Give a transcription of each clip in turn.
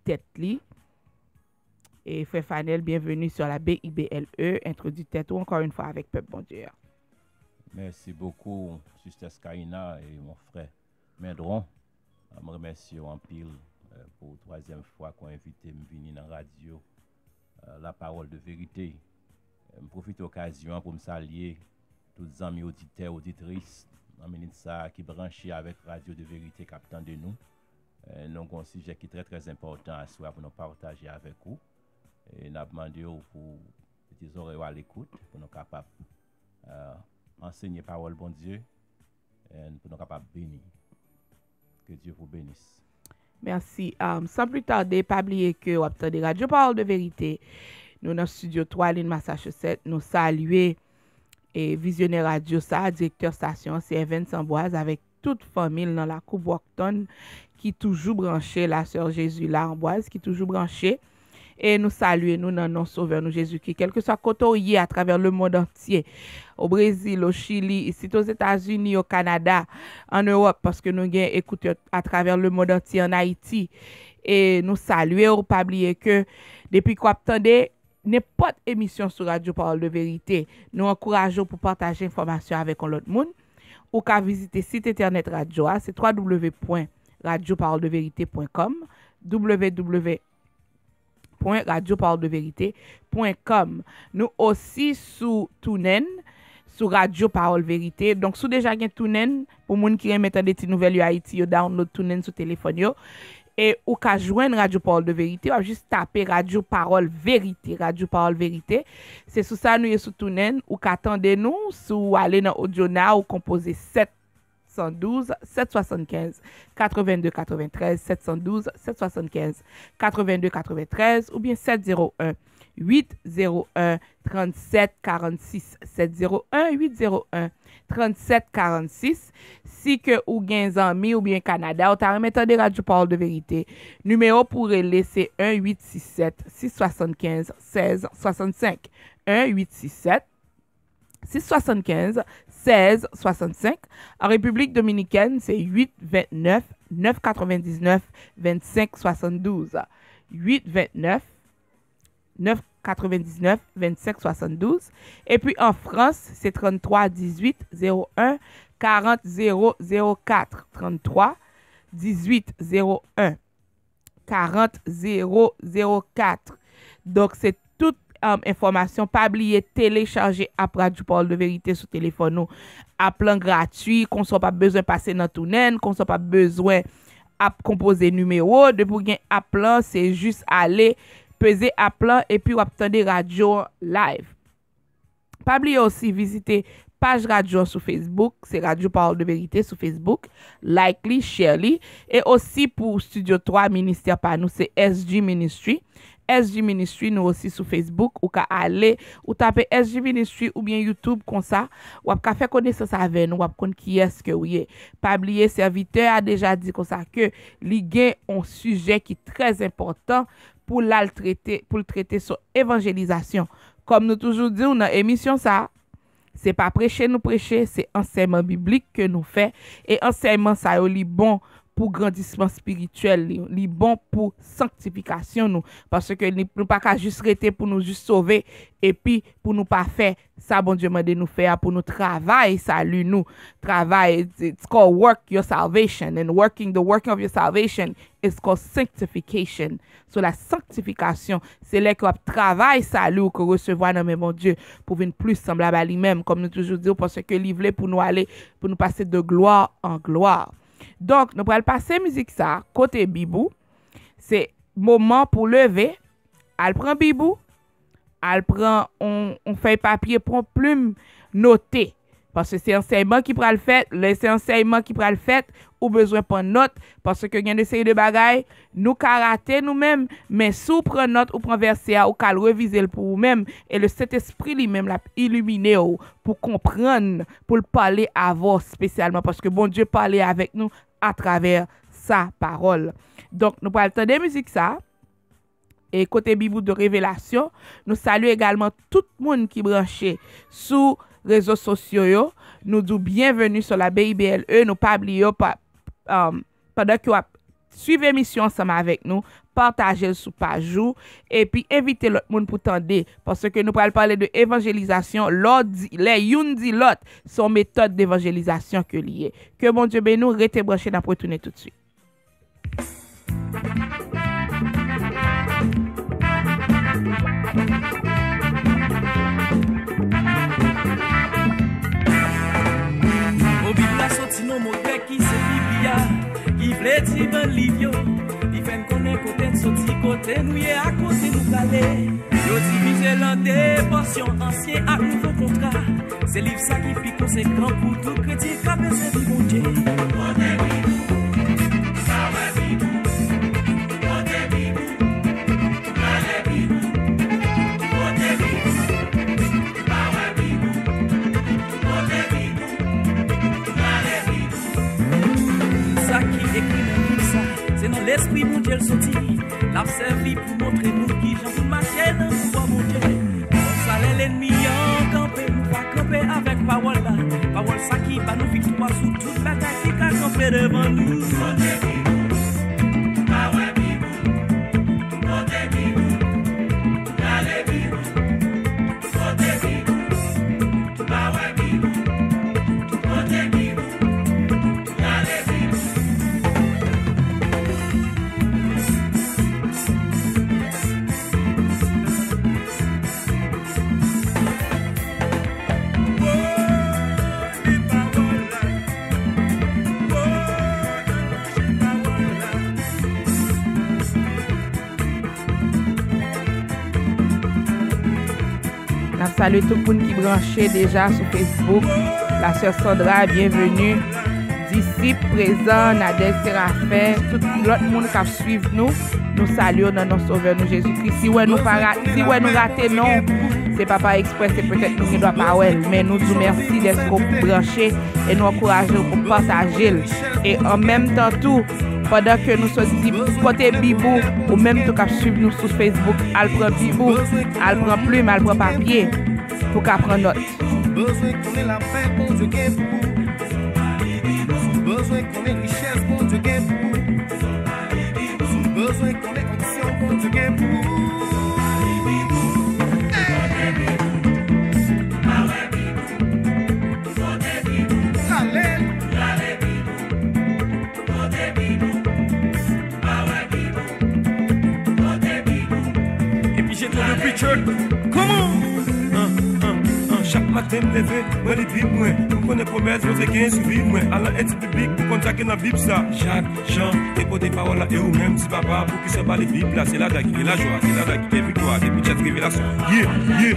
tête li. Et Frère Fanel, bienvenue sur la BIBLE, introduit tête ou encore une fois avec Peuple Bon Dieu. Merci beaucoup, Sister Skaina et mon frère Mendron. Je me remercie en pile pour la troisième fois qu'on a invité me venir dans la radio, la parole de vérité. Je profite de l'occasion pour me saluer tous les amis auditeurs, auditrices, qui branchent avec Radio de Vérité, capitaine de nous. Nous avons un sujet qui est très important à soi pour nous partager avec vous. Et nous avons demandé pour des oreilles à l'écoute, pour nous capables enseigner parole bon Dieu et pour nous capables de bénir. Que Dieu vous bénisse. Merci. Sans plus tarder, pas oublier que vous avez Radio Parole de Vérité. Nous dans le studio 3 Lynn Massachusetts, nous saluer et visionnaire radio ça, directeur station, c'est Vincent Boise avec toute famille dans la coupe Walkton qui toujours branché la sœur Jésus là en Boise qui toujours branché. Et nous saluons nous dans notre sauveur nous Jésus-Christ, quel que soit côté à travers le monde entier, au Brésil, au Chili, ici aux États-Unis, au Canada, en Europe, parce que nous avons écouté à travers le monde entier en Haïti. Et nous saluons, pas oublier que depuis qu'on attendait n'importe émission sur Radio Parole de Vérité, nous encourageons pour partager information avec l'autre monde. Ou qu'à visiter site internet radio, c'est www.radioparoledeverité.com, www.radioparoledeverité.com. Nous aussi sous TuneIn, sur Radio Parole Vérité. Donc, si déjà gen TuneIn, pour moun qui remettent des petites nouvelles Haïti, yo download TuneIn sur téléphone yo. Et ou ka joindre Radio Parole de Vérité, ou juste taper Radio Parole Vérité, Radio Parole Vérité. C'est sous ça nous y sous TuneIn ou qu'attendez nous sous aller dans Audiona ou composer 712 775 82 93 712 775 82 93 ou bien 701 801 37 46 701 801 37 46. Si que ou gen zami ou bien Canada ou ta remettre de Radio Parole de Vérité, numéro pour laisser 1 867 675 16 65 1 867 675 16 65. En République Dominicaine, c'est 829 999 25 72. 829 999 25 72. Et puis en France, c'est 33 18 01 40 004. 33 18 01 40 004. Donc c'est toute information, pas oublier télécharger après Radio Parole de Vérité sur téléphone nous à plan gratuit, qu'on soit pas besoin de passer dans TuneIn, qu'on soit pas besoin à composer numéro, de pour gain appelant, c'est juste aller peser appelant et puis obtenir radio live. Pas oublier aussi visiter page radio sur Facebook, c'est Radio Parole de Vérité sur Facebook, likely, sharely, et aussi pour Studio 3 ministère par nous, c'est SG Ministry. SG Ministry nous aussi sur Facebook ou ka aller ou taper SG Ministry ou bien YouTube comme ça ou ka faire connaissance avec nous ou connaître qui est-ce que oui. Pas oublier serviteur a déjà dit comme ça que li gen un sujet qui est très important pour le traiter sur évangélisation. Comme nous toujours dit dans émission ça, c'est pas prêcher nous prêcher, c'est enseignement biblique que nous fait et enseignement ça li bon pour grandissement spirituel, li bon pour sanctification nous parce que nous pas qu'à juste rester pour nous juste sauver et puis pour nous pas faire ça bon Dieu m'a de nous faire pour nous travail salut nous travail it's called work your salvation and working of your salvation is called sanctification. So la sanctification c'est là que travail salut que recevoir dans mon Dieu pour venir plus semblable à lui-même comme nous toujours dire parce que il voulait pour nous aller pour nous passer de gloire en gloire. Donc, nous allons passer musique ça, côté Bibou. C'est moment pour lever. Elle prend Bibou. Elle prend, on fait papier, prend plume, noter. Parce que c'est enseignement qui prend le fait. C'est enseignement qui prend le fait. Ou besoin de prendre note. Parce que il y a une série de bagailles. Nous karaté nous-mêmes. Mais si vous prenez note ou prenez verset ou qu'elle réviser pour vous-même. Et le Saint-Esprit lui-même l'a illuminé pour comprendre, pour le parler à vous spécialement. Parce que bon Dieu parlait avec nous à travers sa parole. Donc, nous allons entendre des musiques ça. Et côté Bible de révélation, nous saluons également tout le monde qui est branché sur les réseaux sociaux. Nous disons bienvenue sur la BIBLE. Nous pas oublier pendant que vous suivez l'émission ensemble avec nous. partagez sur page et puis invitez l'autre monde pour tendre parce que nous allons parler de évangélisation. L'autre les youn dit l'autre son méthode d'évangélisation que lié. Que bon Dieu bénisse nous, restez branchés dans retourner tout de suite. Au Biblia sorti nos mots grecs qui c'est Biblia, qui vle di bon livre, il fait connaître côté sorti côté nous y à côté nous caler. Yo divisé l'un des portions anciens à nouveau contrat. C'est livre ça qui fait conséquent pour tout chrétien qui a besoin de bon Dieu. L'esprit mon Dieu sorti, l'a servi pour montrer nous qui j'en pour marcher dans le pouvoir mon Dieu. On salait l'ennemi en campé, nous va camper avec parole là. Parole ça qui va nous victoire sous toute bataille qui a campé devant nous. Salut tout le monde qui branché déjà sur Facebook. La sœur Sandra, bienvenue. Disciples présents, Nadège Séraphin, tout l'autre monde qui suit nous. Nous saluons dans notre Sauveur, nous Jésus-Christ. Si ouais nous ratons, non, c'est pas par exprès, c'est peut-être nous qui ne doit pas ouais. Mais nous disons merci d'être branchés et nous encourageons pour partager. Et en même temps tout, pendant que nous sommes côté Bibou, ou même tout cap suivre nous sur Facebook, elle prend Bibou, elle prend plume, elle prend papier pour qu'elle prenne note. Besoin qu'on ait la paix, bon Dieu gagne pour. Besoin qu'on ait richesse, bon Dieu gagne pour. Besoin qu'on ait onction, bon Dieu gagne pour. Comment? Chaque matin me lever, moi les Bibles, moi, on connaît promesse, on sait qu'il suivi, moi, à la aide publique, pour contacter dans la Bible ça. Jacques, Jean, et pour des paroles là, et ou même si papa, pour qu'il se parle de Bible là, c'est là qui est la joie, c'est là qui est victoire, et puis cette révélation. Yeah, yeah.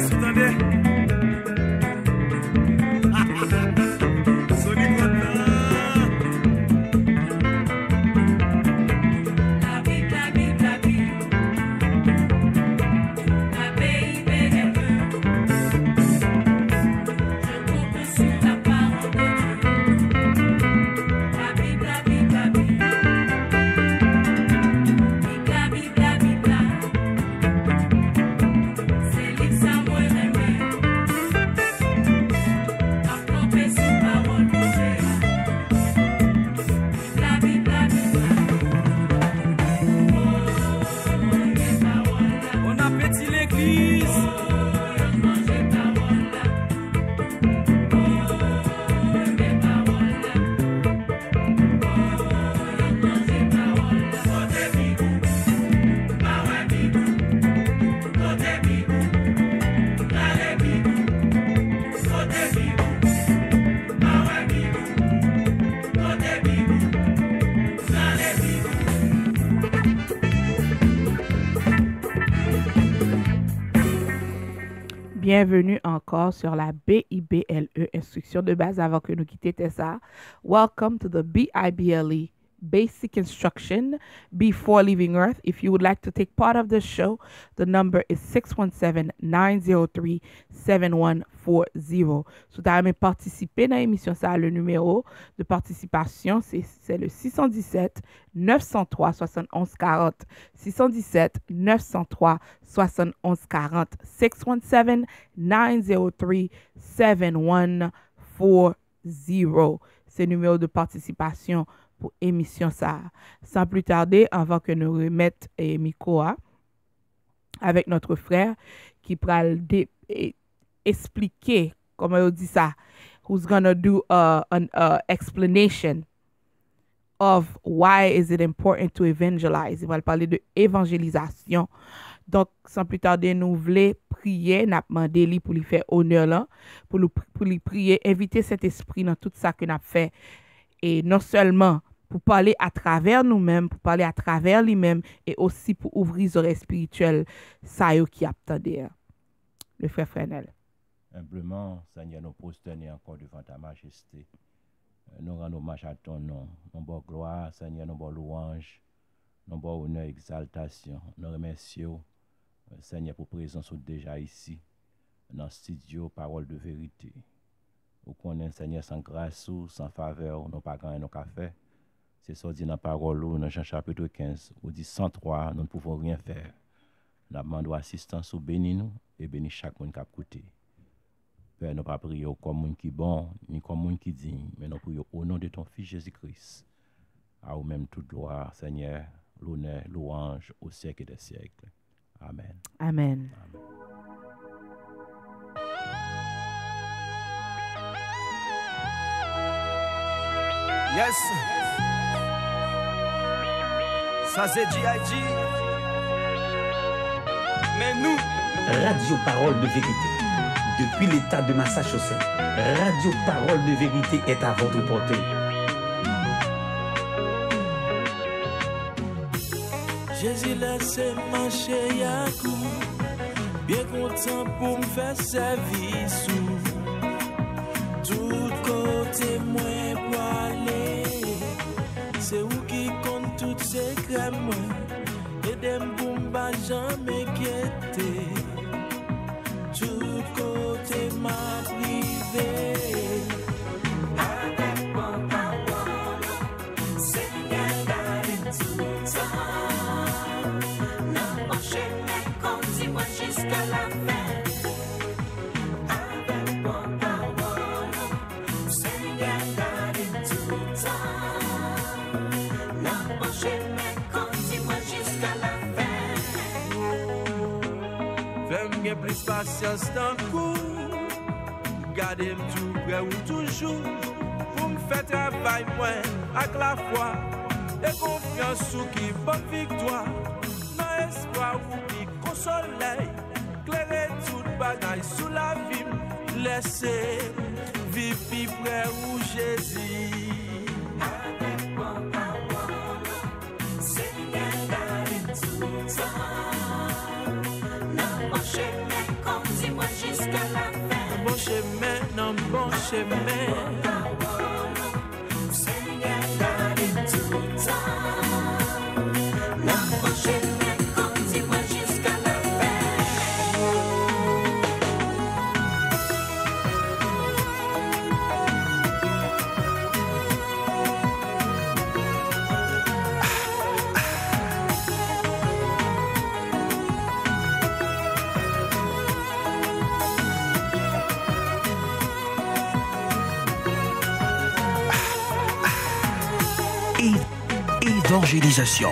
Samuel Bienvenue encore sur la BIBLE, instruction de base avant que nous quittions Tessa. Welcome to the BIBLE, basic instruction before leaving Earth. If you would like to take part of the show, the number is 617-903-7140. Si tu as participer dans l'émission, ça, le numéro de participation, c'est le 617-903-7140. 617-903-7140. 617-903-7140. C'est le numéro de participation pour émission ça. Sans plus tarder, avant que nous remettions micro avec notre frère qui pourra expliquer comment on dit ça, who's gonna do an explanation of why is it important to evangelize. Il va parler de évangélisation. Donc, sans plus tarder, nous voulons prier, nous demander lui pour lui faire honneur là, pour lui prier, inviter cet esprit dans tout ça que nous avons fait. Et non seulement pour parler à travers nous-mêmes, pour parler à travers lui-même, et aussi pour ouvrir les oreilles spirituelles, ça y est qui attendait. Le frère Fresnel. Simplement, Seigneur, nous prosternons encore devant ta majesté. Nous rendons hommage à ton nom. Nous bonne gloire, Seigneur, nous bonne louange, nous bonne honneur, exaltation. Nous remercions, Seigneur, pour présence déjà ici, dans le studio Parole de vérité. Vous connaissez, Seigneur, sans grâce ou sans faveur, nous pas gagné nos cafés. C'est ça dit dans la parole, dans Jean chapitre 15, où dit sans toi, nous ne pouvons rien faire. Nous demandons assistance ou bénis nous et bénis chaque monde qui a écouté. Père, nous pas prier comme monde qui bon, ni comme monde qui digne, mais nous prions au nom de ton Fils Jésus-Christ. À vous même toute gloire, Seigneur, l'honneur, louange au siècle des siècles. Amen. Amen. Amen. Yes. Ça c'est G.I.G. Mais nous, Radio Parole de Vérité. Depuis l'État de Massachusetts, Radio Parole de Vérité est à votre portée. Jésus laissé marcher à coup, bien content pour me faire service. Tout côté moi pour aller, c'est où qui compte toutes ces crèmes, et des bombes jamais quitter. Tout côté m'a privé. Avec mon parole, Seigneur garde tout temps. Non, mon chemin continue jusqu'à la fin. Avec mon parole, Seigneur garde tout temps. Non, mon chemin continue jusqu'à la fin. Fais-moi plus patience dans le coup. Gardez-moi tout près ou toujours. Pour me faire travail moi avec la foi. Et confiance ou qui bonne victoire. Dans espoir ou qui consoleil. Clairer toute bagaille sous la vie. Laissez vivre plus près ou Jésus. Avec mon parole, Seigneur garde tout temps. Non, mon chemin continue jusqu'à la fin. Bon chemin, non, bon chemin. Seigneur garde tout temps. Non, mon chemin continue jusqu'à la fin. Évangélisation.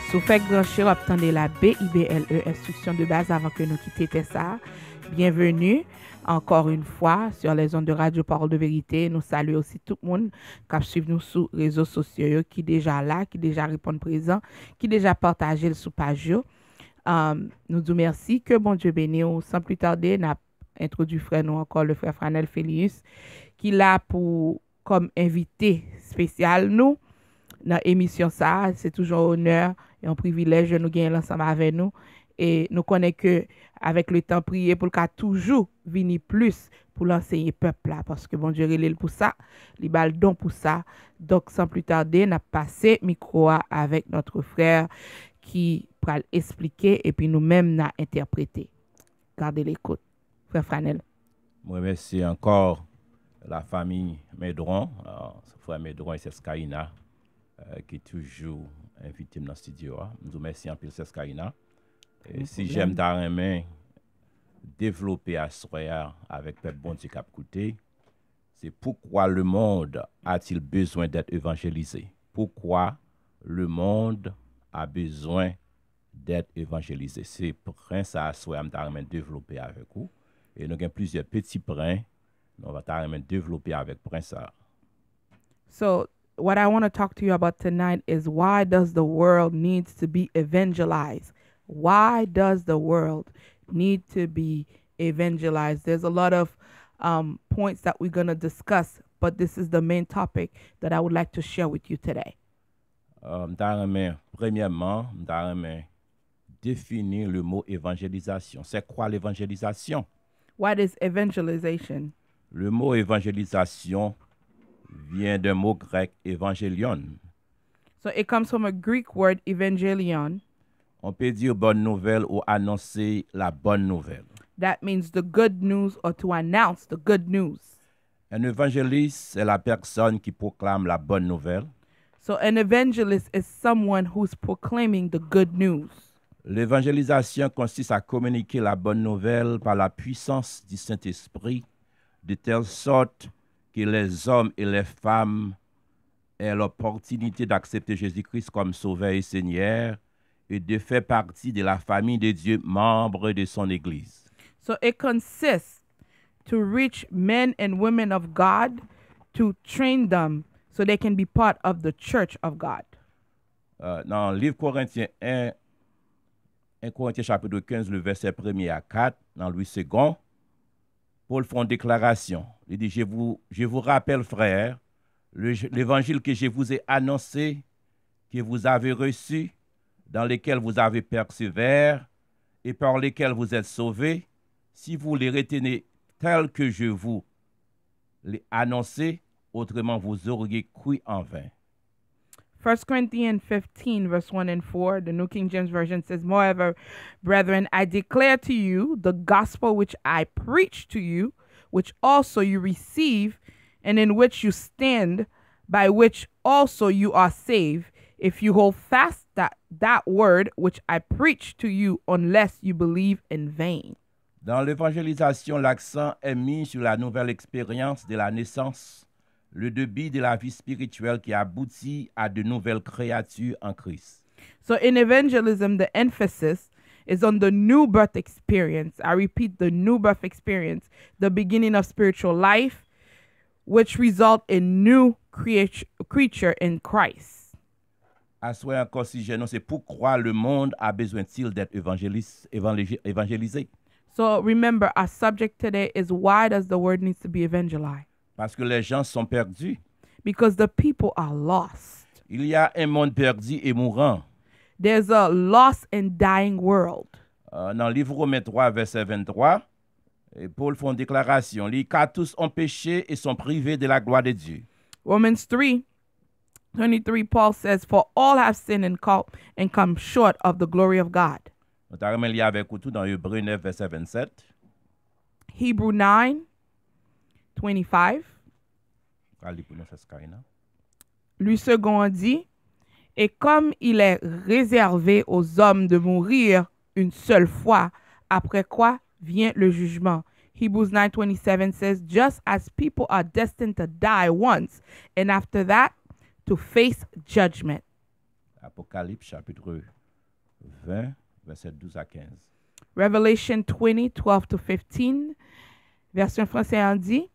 Sous fait brancher, attendez la BIBLE, instruction de base avant que nous quittions ça. Bienvenue encore une fois sur les ondes de Radio Parole de Vérité. Nous saluons aussi tout le monde qui suit nous sur les réseaux sociaux, qui est déjà là, qui déjà répond présent, qui déjà partagé le sous page. Nous disons merci, que bon Dieu bénisse. Sans plus tarder, nous avons introduit frère nous encore, le frère Franel Felius, qui l'a pour comme invité spécial nous dans l'émission ça. C'est toujours un honneur et un privilège de nous gagner ensemble avec nous. Et nous connaissons que avec le temps prier pour le cas toujours venir plus pour l'enseigner peuple là, parce que bon Dieu relève pour ça, il bat le don pour ça. Donc sans plus tarder, n'a passé micro avec notre frère qui va expliquer et puis nous-mêmes n'a interprété. Gardez l'écoute. Frère Franel. Moi remercie encore la famille Medron, frère Medron et Seskaina qui toujours invité dans le studio. Nous remercions un peu Seskaina. Si j'aime d'arrimer développer à soir avec Peuple Bon Dieu Cap Côté, c'est pourquoi le monde a-t-il besoin d'être évangélisé? Pourquoi le monde a besoin d'être évangélisé? C'est prince à soir d'arrimer développer avec vous. Et nous avons plusieurs petits brins. On va t'arrimer développer avec prince. So what I want to talk to you about tonight is why does the world needs to be evangelized? Why does the world need to be evangelized? There's a lot of points that we're going to discuss, but this is the main topic that I would like to share with you today. Premièrement, définir le mot évangélisation. C'est quoi l'évangélisation? What is evangelization? Le mot évangélisation vient d'un mot grec évangélion. So it comes from a Greek word evangelion. On peut dire bonne nouvelle ou annoncer la bonne nouvelle. That means the good news or to announce the good news. Un évangéliste, c'est la personne qui proclame la bonne nouvelle. So an evangelist is someone who's proclaiming the good news. L'évangélisation consiste à communiquer la bonne nouvelle par la puissance du Saint-Esprit, de telle sorte que les hommes et les femmes aient l'opportunité d'accepter Jésus-Christ comme Sauveur et Seigneur et de faire partie de la famille de Dieu, membre de son Église. So it consists to reach men and women of God, to train them so they can be part of the church of God. Dans le livre Corinthiens 1 Corinthiens chapitre 15, le verset 1er à 4, dans Louis II, Paul fait une déclaration. Il dit, je vous rappelle, frères, l'évangile que je vous ai annoncé, que vous avez reçu, dans lequel vous avez persévéré et par lesquels vous êtes sauvés, si vous les retenez tels que je vous l'ai annoncé, autrement vous auriez cru en vain. 1 Corinthians 15, verse 1 and 4, the New King James Version says, Moreover, brethren, I declare to you the gospel which I preached to you, which also you receive, and in which you stand, by which also you are saved, if you hold fast that word which I preached to you, unless you believe in vain. Dans l'évangélisation, l'accent est mis sur la nouvelle expérience de la naissance, le début de la vie spirituelle qui aboutit à de nouvelles créatures en Christ. So in evangelism, the emphasis is on the new birth experience. I repeat, the new birth experience, the beginning of spiritual life, which result in new creature in Christ. À soi encore si je non, c'est pourquoi le monde a besoin-il d'être évangélisé. So remember, our subject today is why does the word needs to be evangelized? Parce que les gens sont perdus. Because the people are lost. Il y a un monde perdu et mourant. There's a lost and dying world. Dans le livre Romains 3, verset 23, Paul fait une déclaration. Car tous ont péché et sont privés de la gloire de Dieu. Romans 3:23, Paul says, For all have sinned and come short of the glory of God. Nous avons lié avec tout dans Hébreux 9, verset 27. Hebrew 9:25. Lui second dit, et comme il est réservé aux hommes de mourir une seule fois, après quoi vient le jugement. Hebrews 9:27 says, just as people are destined to die once, and after that, to face judgment. Apocalypse chapitre 20, verset 12 à 15. Revelation 20:12-15, version française dit,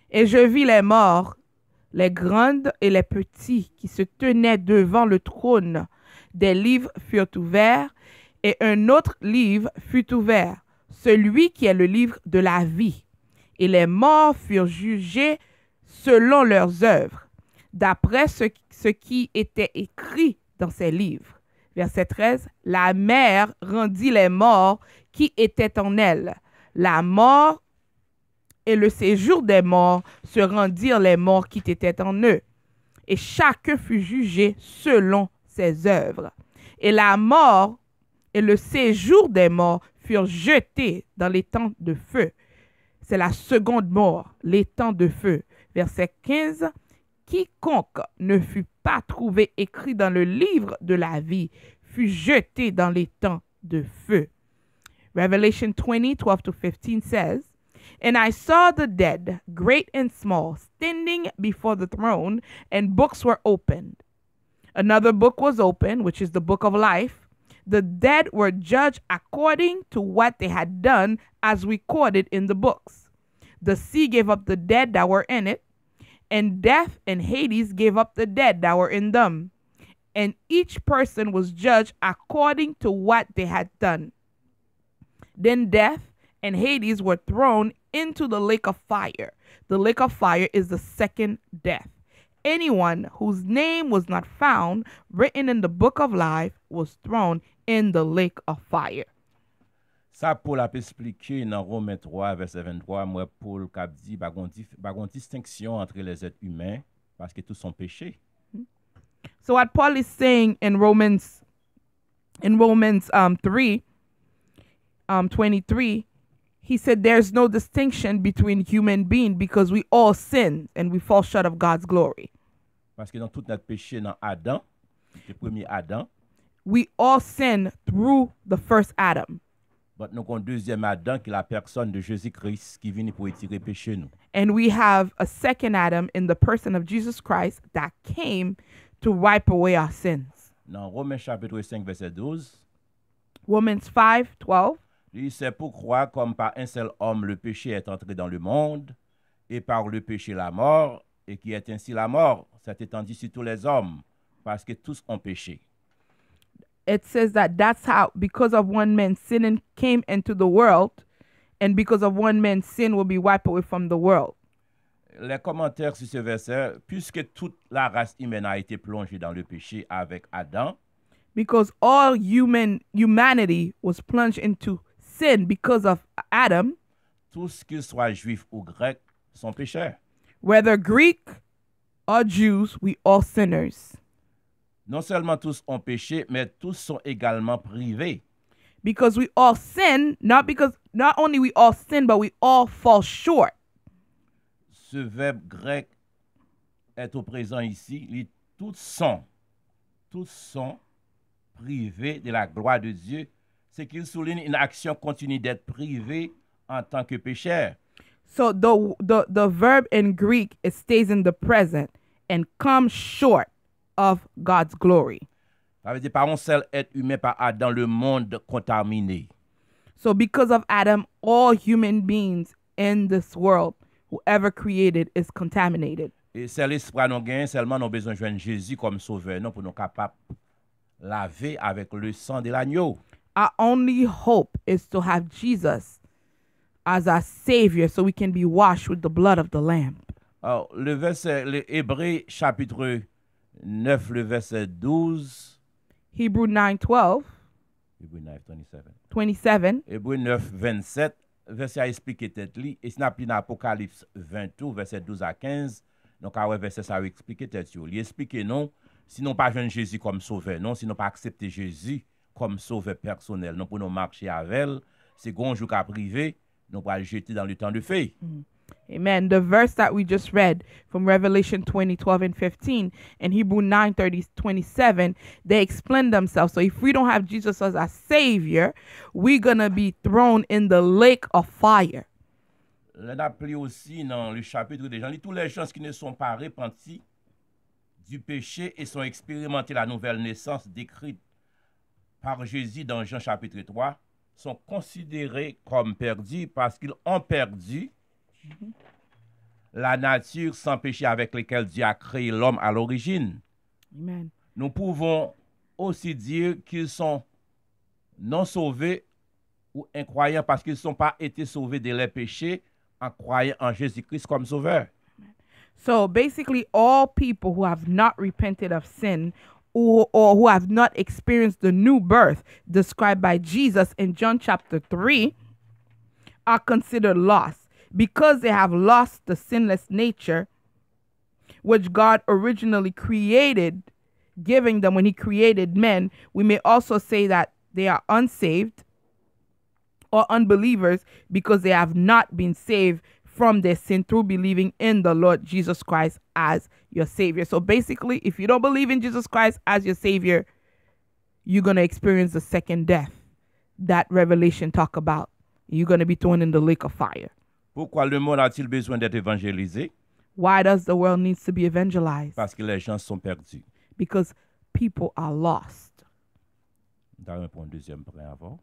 et je vis les morts, les grandes et les petits qui se tenaient devant le trône. Des livres furent ouverts, Et un autre livre fut ouvert, celui qui est le livre de la vie. Et les morts furent jugés selon leurs œuvres, d'après ce qui était écrit dans ces livres. Verset 13. La mer rendit les morts qui étaient en elle. La mort et le séjour des morts se rendirent les morts qui étaient en eux. Et chacun fut jugé selon ses œuvres. Et la mort et le séjour des morts furent jetés dans les temps de feu. C'est la seconde mort, les temps de feu. Verset 15. Quiconque ne fut pas trouvé écrit dans le livre de la vie fut jeté dans les temps de feu. Revelation 20, 12 to 15 says, And I saw the dead, great and small, standing before the throne, and books were opened. Another book was opened, which is the book of life. The dead were judged according to what they had done, as recorded in the books. The sea gave up the dead that were in it, and death and Hades gave up the dead that were in them. And each person was judged according to what they had done. Then death and Hades were thrown into the lake of fire. The lake of fire is the second death. Anyone whose name was not found written in the book of life was thrown in the lake of fire. Ça, Paul a expliqué dans Romains 3, verset 23, moi, Paul a dit, pas une distinction entre les êtres humains, parce que tous sont péchés. So what Paul is saying in Romans 3, 23, he said there's no distinction between human beings because we all sin and we fall short of God's glory. Parce que dans tout notre péché, dans Adam, le premier Adam, We all sin through the first Adam. but nous avons un deuxième Adam qui est la personne de Jésus-Christ qui vient pour retirer péché nous. And we have a second Adam in the person of Jesus Christ that came to wipe away our sins. Dans Romains chapitre 5, verset 12, Romans 5:12. il c'est pour croire comme par un seul homme le péché est entré dans le monde, et par le péché la mort, et qui est ainsi la mort, s'est étendue sur tous les hommes, parce que tous ont péché. It says that's how, because of one man, sin came into the world, and because of one man, sin will be wiped away from the world. Les commentaires sur ce verset, puisque toute la race humaine a été plongée dans le péché avec Adam, Because all humanity was plunged into sin because of Adam, tous qu'ils soient juifs ou grecs sont pécheurs. whether Greek or Jews, we all sinners. Non seulement tous ont péché, mais tous sont également privés. Because we all sin, not only we all sin, but we all fall short. Ce verbe grec est au présent ici. Tous sont privés de la gloire de Dieu. C'est qu'il souligne une action continue d'être privé en tant que pécheur. So the verb in Greek, it stays in the present and comes short of God's glory. Ça veut dire par un seul être humain, par Adam, le monde contaminé. So because of Adam, all human beings in this world, whoever created, is contaminated. Et c'est l'espoir nous gagne, seulement nous avons besoin de joindre Jésus comme sauveur, non, pour nous capables de laver avec le sang de l'agneau. Our only hope is to have Jesus as our Savior so we can be washed with the blood of the Lamb. Alors, le verset, le Hébreux chapitre 9, le verset 12. Hebrew 9:12, Hébreux 9, 27. 27. Hébreux 9, 27. Verset a expliqué tête li. Et si n'a plus dans Apocalypse 22, verset 12 à 15. Donc, à verset ça a expliqué tête yo. Il explique non, si nous pas joindre Jésus comme sauveur, non, si nous pas accepter Jésus comme sauveur personnel, non, pour nous marcher avec elle, c'est qu'on joue qu'à privé, nous pas le jeter dans le temps de feu. Amen. The verse that we just read from Revelation 20:12 and 15 and Hebrew 9:27, they explain themselves. So if we don't have Jesus as our Savior, we're going to be thrown in the lake of fire. On a appelé aussi dans le chapitre des gens, tous les gens qui ne sont pas repentis du péché et sont expérimentés la nouvelle naissance décrite par Jésus dans Jean chapitre 3 sont considérés comme perdus parce qu'ils ont perdu la nature sans péché avec laquelle Dieu a créé l'homme à l'origine. Amen. Nous pouvons aussi dire qu'ils sont non sauvés ou incroyants parce qu'ils ne sont pas été sauvés de leurs péchés en croyant en Jésus-Christ comme sauveur. So basically, all people who have not repented of sin or who have not experienced the new birth described by Jesus in John chapter 3 are considered lost because they have lost the sinless nature which God originally created, giving them when he created men. We may also say that they are unsaved or unbelievers because they have not been saved from their sin through believing in the Lord Jesus Christ as your Savior. So basically, if you don't believe in Jesus Christ as your Savior, you're going to experience the second death that Revelation talk about. You're going to be thrown in the lake of fire. Pourquoi le monde a-t-il besoin d'être évangélisé? Why does the world needs to be evangelized? Parce que les gens sont perdus. Because people are lost. Nous allons pour un deuxième point avant.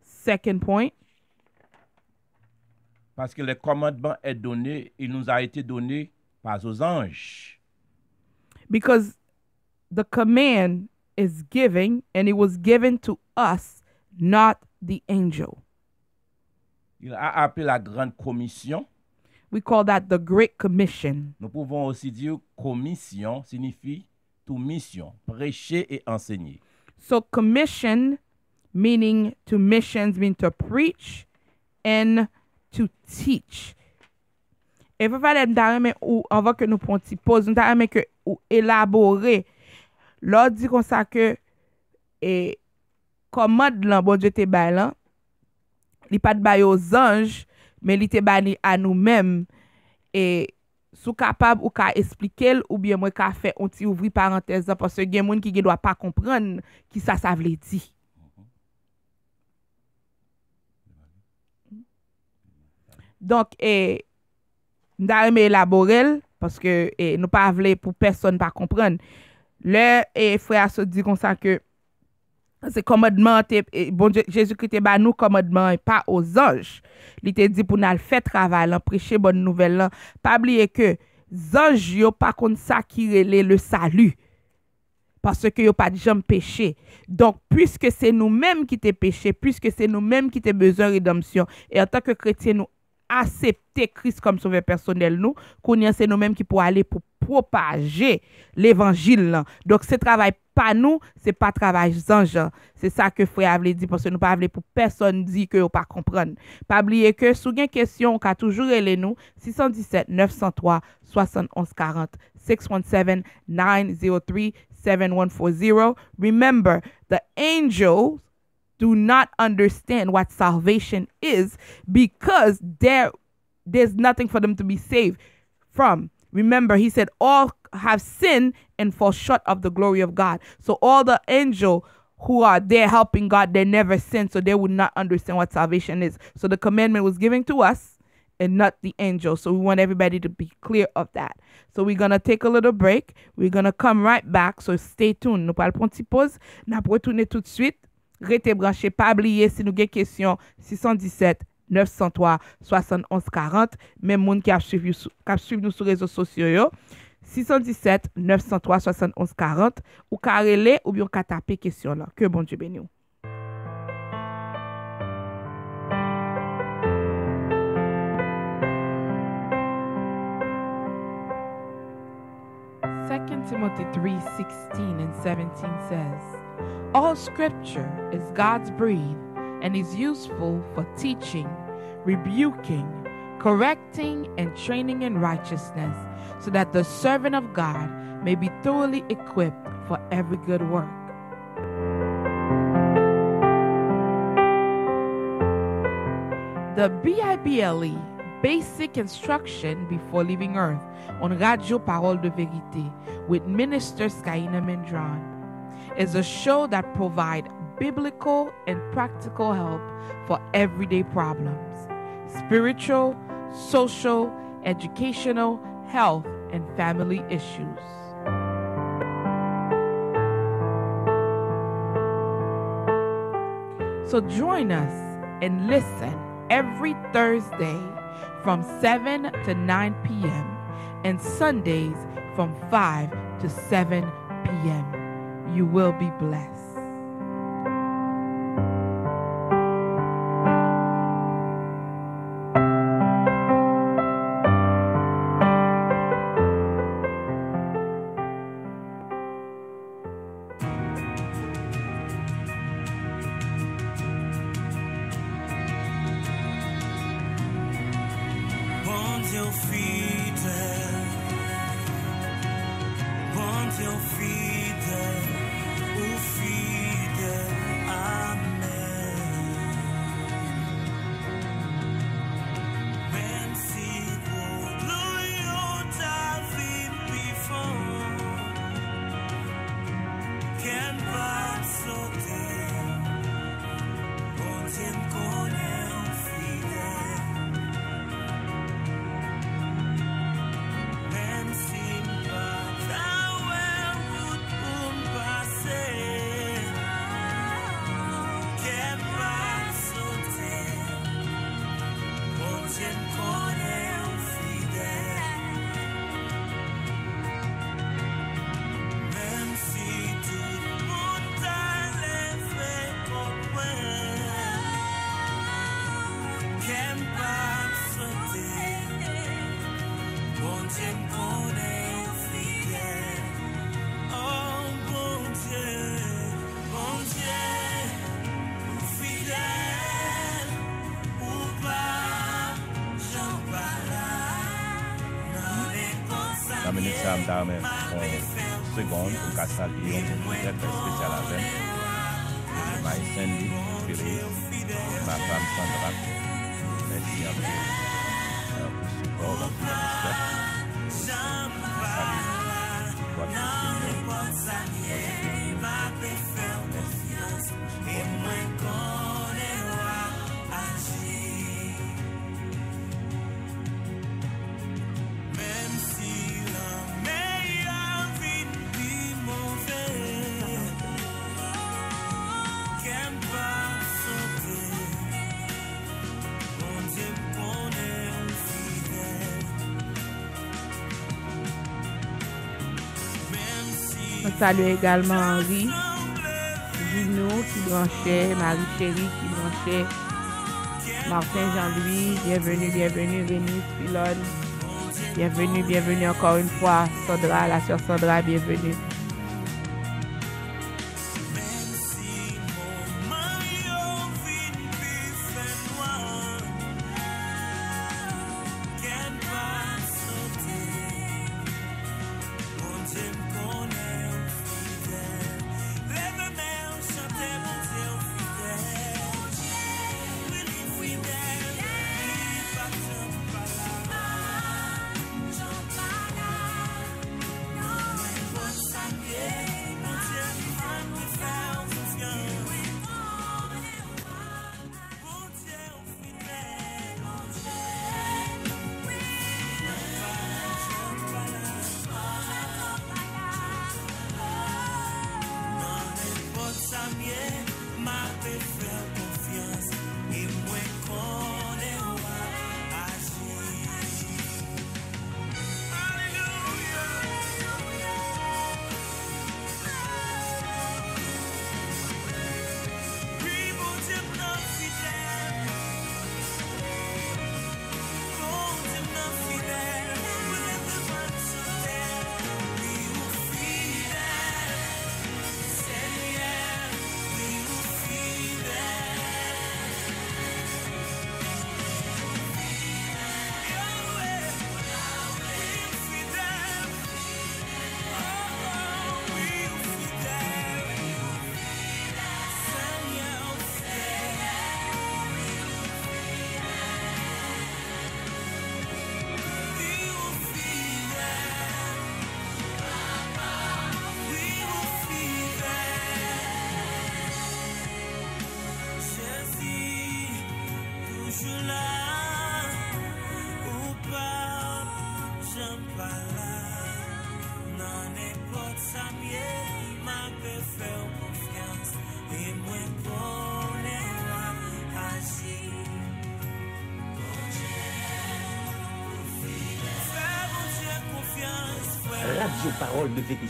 Second point, Parce que le commandement est donné, il nous a été donné pas aux anges. because the command is giving and it was given to us, not the angel. Il a appelé la grande commission. We call that the Great Commission. Nous pouvons aussi dire commission signifie tout mission, prêcher et enseigner. So commission, meaning to missions, mean to preach and to teach. Et vous allez me ou avant que nous prenions pause, nous allons que ou élaborer. L'on dit comme ça que et commande là bon Dieu te bay là, li pas de bay aux anges, mais li te bay à nous-mêmes et sou capable ou ka expliquer ou bien moi ka fait on ti ouvri parenthèse là, parce que gen moun qui doit pas comprendre qui ça veut dire. Donc nous allons élaborer parce que nous pas voulons pour personne pas comprendre. Le frère se dit comme ça que c'est commandement bon Dieu Jésus-Christ te ba nous commandement et pas aux anges. Il te dit pour nous faire travail, là, prêcher bonne nouvelle là. Pas oublier que anges yo pas contre ça qui relève le salut. Parce que yo pas de jamais péché. Donc puisque c'est nous-mêmes qui t'ai péché, puisque c'est nous-mêmes qui t'ai besoin de rédemption et en tant que chrétien nous accepter Christ comme sauveur personnel nous, qu'on y a c'est nous-mêmes qui pour aller pour propager l'évangile là. Donc ce travail pas nous, c'est pas travail ange. C'est ça que frère avait dit parce que nous pas pour personne dit que vous pas comprendre. Pas oublier que sous une question qu'a toujours relé nous 617 903 71 40 617 903 7140. Remember, the angels do not understand what salvation is because there's nothing for them to be saved from. Remember, he said, all have sinned and fall short of the glory of God. So all the angels who are there helping God, they never sin, so they would not understand what salvation is. So the commandment was given to us and not the angels. So we want everybody to be clear of that. So we're going to take a little break. We're going to come right back. So stay tuned. Nous parlons pour une petite pause. Nous allons retourner tout de suite. Restez branchés, pas oublier si nous avons des questions 617 903 71 40. Même monde qui a suivi nous sur les réseaux sociaux 617 903 71 40 ou carrelé ou bien taper question là. Que bon Dieu bénisse. Timothy 3:16 and 17 says, all scripture is God's breathed and is useful for teaching, rebuking, correcting, and training in righteousness, so that the servant of God may be thoroughly equipped for every good work. The BIBLE, Basic Instruction Before Leaving Earth, on Radio Parole de Vérité with Minister Skyina Mendron, is a show that provides biblical and practical help for everyday problems, spiritual, social, educational, health, and family issues. So join us and listen every Thursday from 7 to 9 p.m. and Sundays from 5 to 7 p.m. You will be blessed. là, je vais mettre une seconde pour qu'à saluer un monde très très spécial avec. Ma Sandy, Félix, ma femme Sandra. Merci un peu pour ce support dans tout le respect. Salut. Toi qui On salue également Henri, Gino qui branchait, Marie Chérie qui branchait, Martin Jean-Louis, bienvenue, Rémi, Philone, bienvenue encore une fois, Sandra, la sœur Sandra, bienvenue. Radio Parole de Vérité.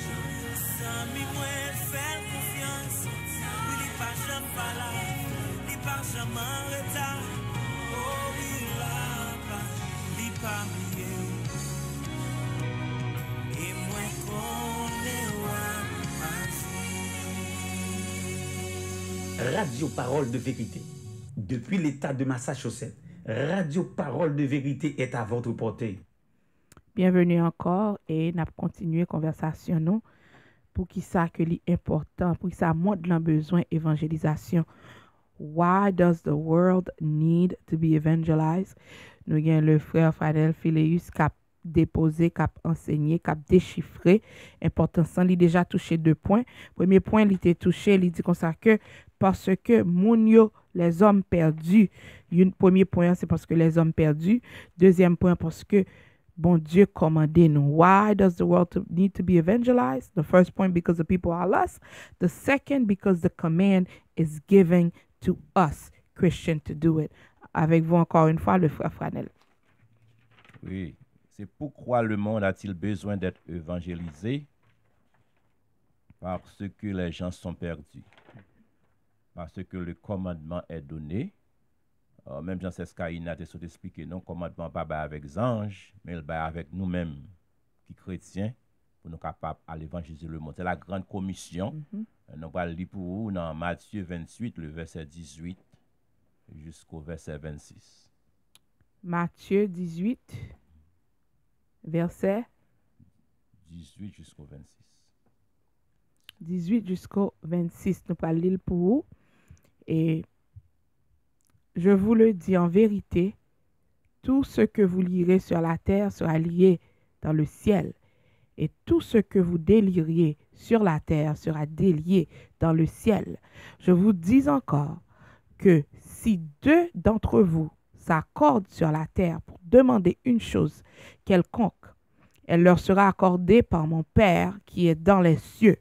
Radio Parole de Vérité. Depuis l'État de Massachusetts, Radio Parole de Vérité est à votre portée. Bienvenue encore et n'a continué conversation nous pour qui ça que l'important, pour qui ça montre l'un besoin évangélisation. Why does the world need to be evangelized? Nous avons le frère Fadel Phileus qui a déposé, qui a enseigné, qui a déchiffré. Important, il a déjà touché 2 points. Premier point, il était touché, il dit comme ça que parce que moun les hommes perdus. Premier point, c'est parce que les hommes perdus. Deuxième point, parce que bon Dieu commandé nous. Why does the world need to be evangelized? The first point, because the people are lost. The second, because the command is given to us, Christians, to do it. Avec vous encore une fois, le frère Franel. Oui, c'est pourquoi le monde a-t-il besoin d'être évangélisé? Parce que les gens sont perdus. Parce que le commandement est donné. Même Jean Sescaïna a expliqué non commandement pas avec les anges, mais avec nous-mêmes qui chrétiens pour nous capables à l'évangéliser le monde. C'est la grande commission. Nous allons lire pour vous dans Matthieu 28, le verset 18 jusqu'au verset 26. Matthieu 18, verset 18 jusqu'au 26. 18 jusqu'au 26. Nous allons lire pour vous. Et je vous le dis en vérité, tout ce que vous lirez sur la terre sera lié dans le ciel. Et tout ce que vous déliriez sur la terre sera délié dans le ciel. Je vous dis encore que si 2 d'entre vous s'accordent sur la terre pour demander une chose quelconque, elle leur sera accordée par mon Père qui est dans les cieux.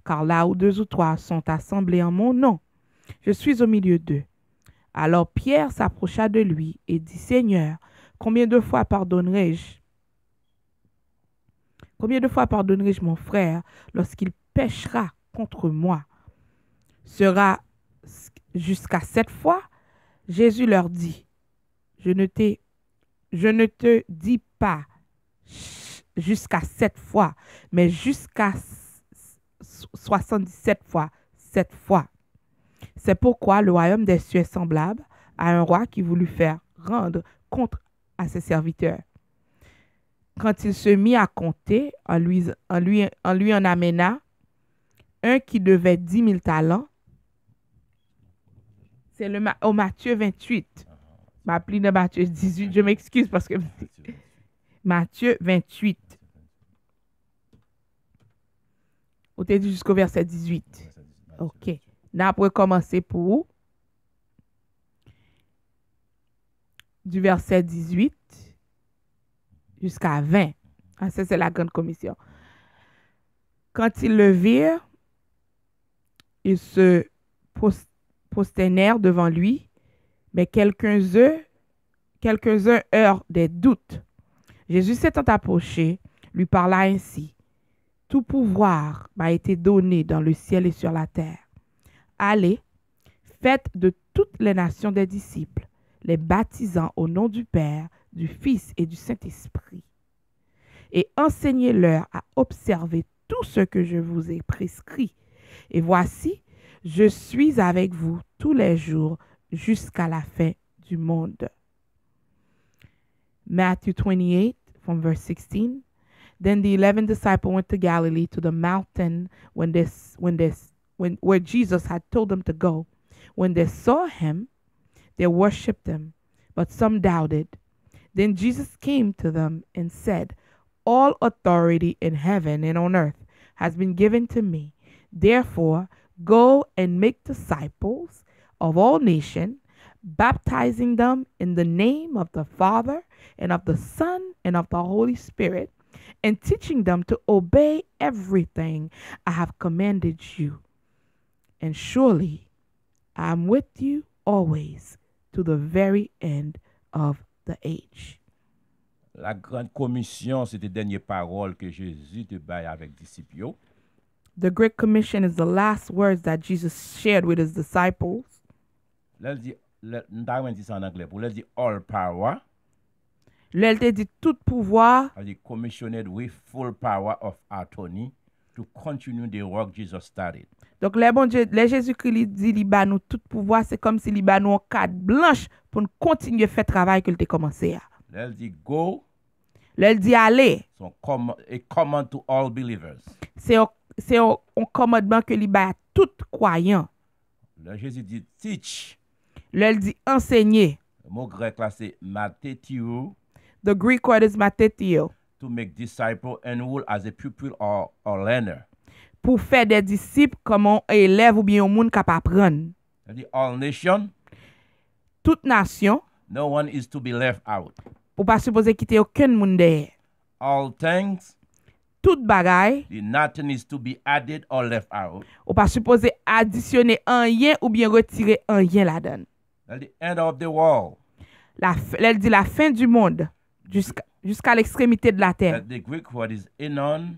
Car là où 2 ou 3 sont assemblés en mon nom, je suis au milieu d'eux. Alors Pierre s'approcha de lui et dit, Seigneur, combien de fois pardonnerai-je mon frère lorsqu'il péchera contre moi? Sera jusqu'à 7 fois? Jésus leur dit, je ne te dis pas jusqu'à 7 fois, mais jusqu'à 77 fois, 7 fois. C'est pourquoi le royaume des cieux est semblable à un roi qui voulut faire rendre compte à ses serviteurs. Quand il se mit à compter, on lui en amena un qui devait 10 000 talents. C'est au Matthieu 28. Ma pli de Matthieu 18, je m'excuse parce que Matthieu 28. On t'a dit jusqu'au verset 18. OK. Là, pour commencer pour vous. Du verset 18 jusqu'à 20. Ah, ça, c'est la grande commission. Quand ils le virent, ils se prosternèrent devant lui, mais quelques-uns eurent des doutes. Jésus s'étant approché, lui parla ainsi. Tout pouvoir m'a été donné dans le ciel et sur la terre. Allez, faites de toutes les nations des disciples, les baptisant au nom du Père, du Fils et du Saint-Esprit, et enseignez-leur à observer tout ce que je vous ai prescrit. Et voici, je suis avec vous tous les jours jusqu'à la fin du monde. Matthew 28, from verse 16. Then the 11 disciples went to Galilee to the mountain where Jesus had told them to go. When they saw him, they worshipped him, but some doubted. Then Jesus came to them and said, All authority in heaven and on earth has been given to me. Therefore, go and make disciples of all nations, baptizing them in the name of the Father and of the Son and of the Holy Spirit, and teaching them to obey everything I have commanded you. And surely I am with you always to the very end of the age. La grande commission, c'est les dernières paroles que Jésus te baille avec disciples. The Great Commission is the last words that Jesus shared with his disciples. Là, il dit, nous dit ça en anglais, pour là, il dit all power. Là, il dit tout pouvoir. Il dit commissioned with full power of authority to continue the work Jesus started. Donc, les bon Dieu, les Jésus-Christ dit li ba nous tout pouvoir, c'est comme si li ba nous carte blanche pour nous continuer faire travail qu'il a commencé. Là, il dit go. Là, il dit aller. So, a command to all believers. C'est un commandement que li ba à tout croyant. Là, Jésus dit teach. Là, il dit enseigner. Le mot grec là, c'est mathétio. The Greek word is mathetio. To make disciples enroll as a pupil or learner. Pour faire des disciples comme un élève ou bien un monde capable d'apprendre. Il dit all nations. Toute nation. No one is to be left out. Ou pas supposer quitter aucun monde derrière. All things. Toute bagaille. Nothing is to be added or left out. Ou pas supposer additionner un rien ou bien retirer un rien là-dedans. At the end of the world. Elle dit la fin du monde jusqu'à l'extrémité de la terre. The Greek word is enon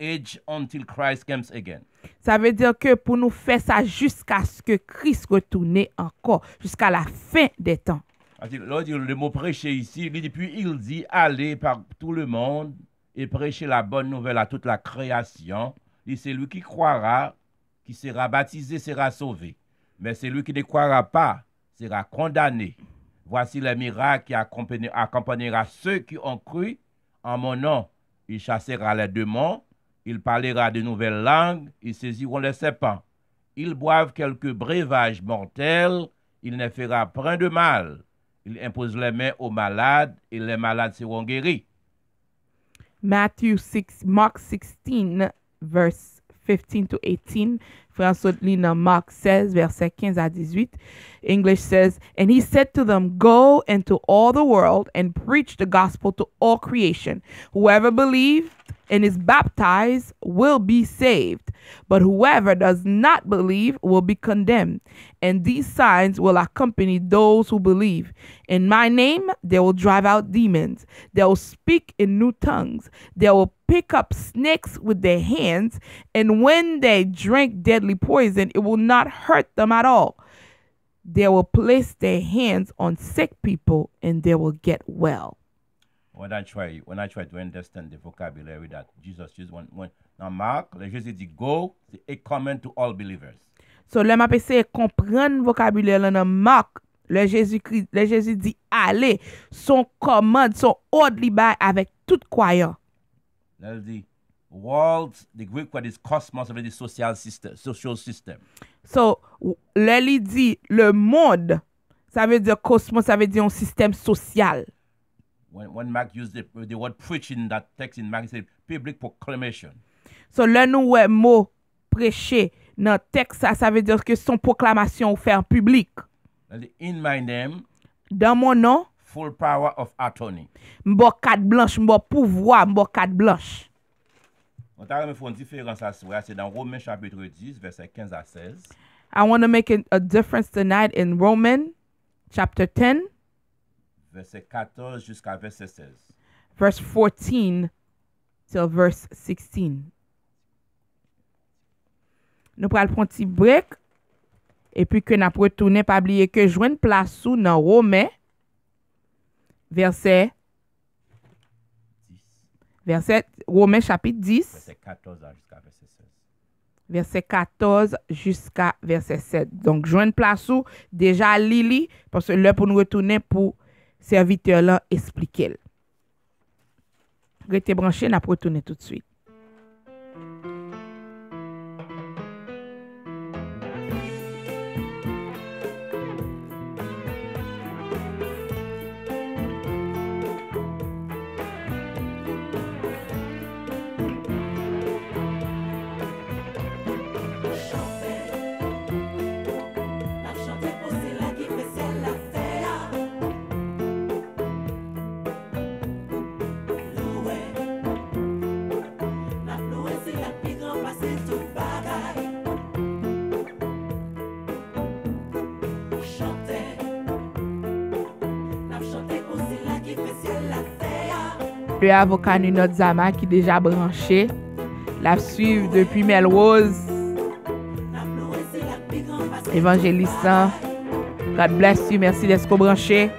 age until Christ comes again. Ça veut dire que pour nous faire ça jusqu'à ce que Christ retourne encore, jusqu'à la fin des temps. Le mot prêcher ici, puis il dit aller par tout le monde et prêcher la bonne nouvelle à toute la création. C'est lui qui croira, qui sera baptisé, sera sauvé. Mais celui qui ne croira pas sera condamné. Voici les miracles qui accompagnera ceux qui ont cru en mon nom. Il chassera les démons, il parlera de nouvelles langues, ils saisiront les serpents. Ils boivent quelques breuvages mortels, il ne fera point de mal. Il impose les mains aux malades et les malades seront guéris. Mark 16, verse 15 to 18. François lit dans Marc 16, verset 15 à 18. English says, "And he said to them, Go into all the world and preach the gospel to all creation. Whoever believes and is baptized will be saved, but whoever does not believe will be condemned. And these signs will accompany those who believe. In my name, they will drive out demons. They will speak in new tongues. They will pick up snakes with their hands. And when they drink deadly poison, it will not hurt them at all. They will place their hands on sick people and they will get well." When I try to understand the vocabulary that Jesus used, when dans Marc, Jésus dit go, c'est a command to all believers. So, là, m'a essayé de comprendre vocabulaire là dans Marc. Le Jésus dit aller, son commande, son ordre libre avec tout croyant. Là, il dit world, the Greek word is cosmos, ça veut dire social system. So, là, il dit le monde, ça veut dire cosmos, ça veut dire un système social. When Mark used the word preach in that text in Mark, he said public proclamation. So, là, nous, ouais, mot prêcher dans le texte, ça veut dire que son proclamation fait en public. In my name, dans mon nom, full power of attorney. M'bo carte blanche, m'bo pouvoir, m'bo carte blanche. On t'a fait une différence à soi, c'est dans Romains chapitre 10, verset 15 à 16. I want to make a difference tonight in Romans chapter 10. Verset 14 jusqu'à verset 16. Verse 14 till verse 16. Nous pral prendre un petit break et puis que nous retourner pas oublier que joindre place sous dans Romains verset Romains chapitre 10 verset 14 jusqu'à verset 16. Verset 14 jusqu'à verset 7. Donc joindre place sous déjà Lili parce que là pour nous retourner pour serviteur là expliquer. Restez branché, n'a retourner tout de suite. Le avocat Ninot Zama qui déjà branché, la suivre depuis Melrose, évangéliste. God bless you, merci d'être branché.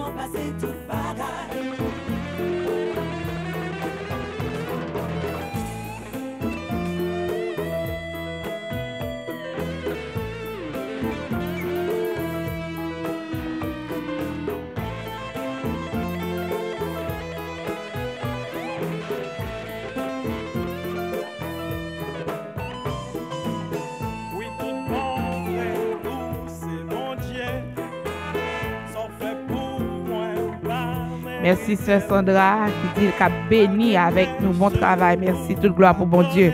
Oui, tout bon frère, tout c'est mon Dieu. S'en fait pour moi, pas Merci, Sœur Sandra, qui dit qu'elle a béni avec nous. Bon travail. Merci. Toute gloire pour bon Dieu.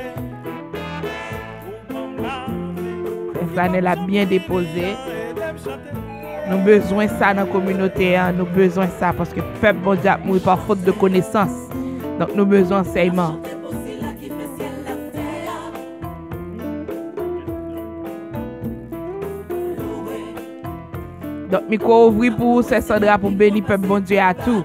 Flanel a bien déposé. Nous avons besoin de ça dans la communauté. Hein. Nous avons besoin de ça parce que le peuple bon Dieu a mouru par faute de connaissance. Donc nous avons besoin d'enseignement. Donc, micro ouvri pour Sœur Sandra pour bénir peuple bon Dieu à tout.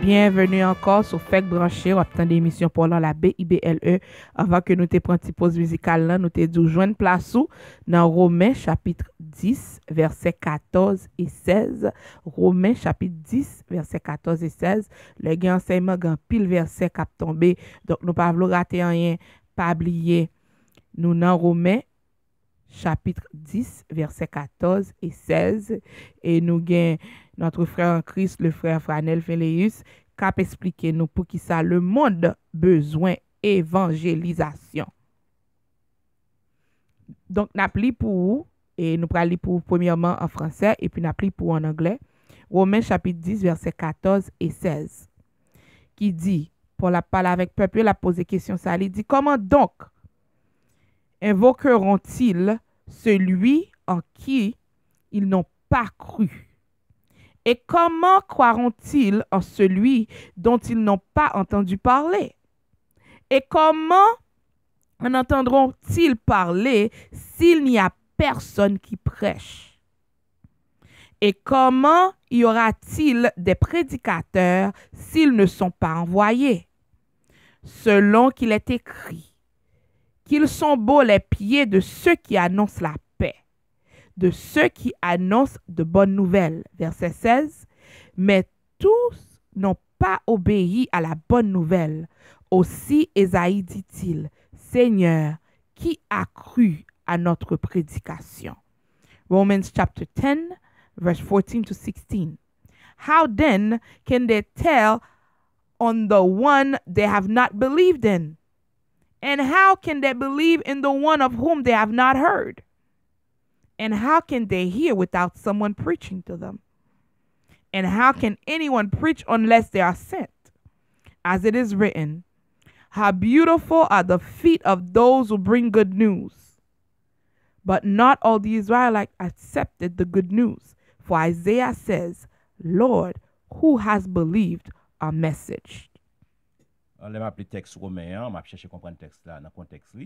Bienvenue encore sur FEC Branché. On attend des émissions pour la BIBLE. Avant que nous te prenions une pause musicale, là, nous te disons joindre place dans Romains chapitre 10, versets 14 et 16. Romains chapitre 10, versets 14 et 16. Le gain enseignement, gain pile verset cap tombé. Donc, nous pas voulu rater rien, pas oublier. Nous dans Romains chapitre 10, versets 14 et 16. Et nous gain notre frère en Christ, le frère Franel Phileus, qui a expliqué nous pour qui ça le monde besoin évangélisation. Donc, nous appelons pour, et nous allons pour premièrement en français, et puis nous appelons pour en anglais. Romains chapitre 10, versets 14 et 16. Qui dit, pour la parler avec le peuple, il a posé question, ça il dit, comment donc invoqueront-ils celui en qui ils n'ont pas cru? Et comment croiront-ils en celui dont ils n'ont pas entendu parler? Et comment en entendront-ils parler s'il n'y a personne qui prêche? Et comment y aura-t-il des prédicateurs s'ils ne sont pas envoyés? Selon qu'il est écrit, qu'ils sont beaux les pieds de ceux qui annoncent la paix, de ceux qui annoncent de bonnes nouvelles. Verset 16. Mais tous n'ont pas obéi à la bonne nouvelle. Aussi Ésaïe dit-il, Seigneur, qui a cru à notre prédication? Romans chapter 10, verse 14 to 16. How then can they tell on the one they have not believed in? And how can they believe in the one of whom they have not heard? And how can they hear without someone preaching to them? And how can anyone preach unless they are sent? As it is written, how beautiful are the feet of those who bring good news. But not all the Israelites accepted the good news. For Isaiah says, Lord, who has believed our message? On l'a appelé texte romain, on m'a cherché à comprendre le texte là dans le contexte.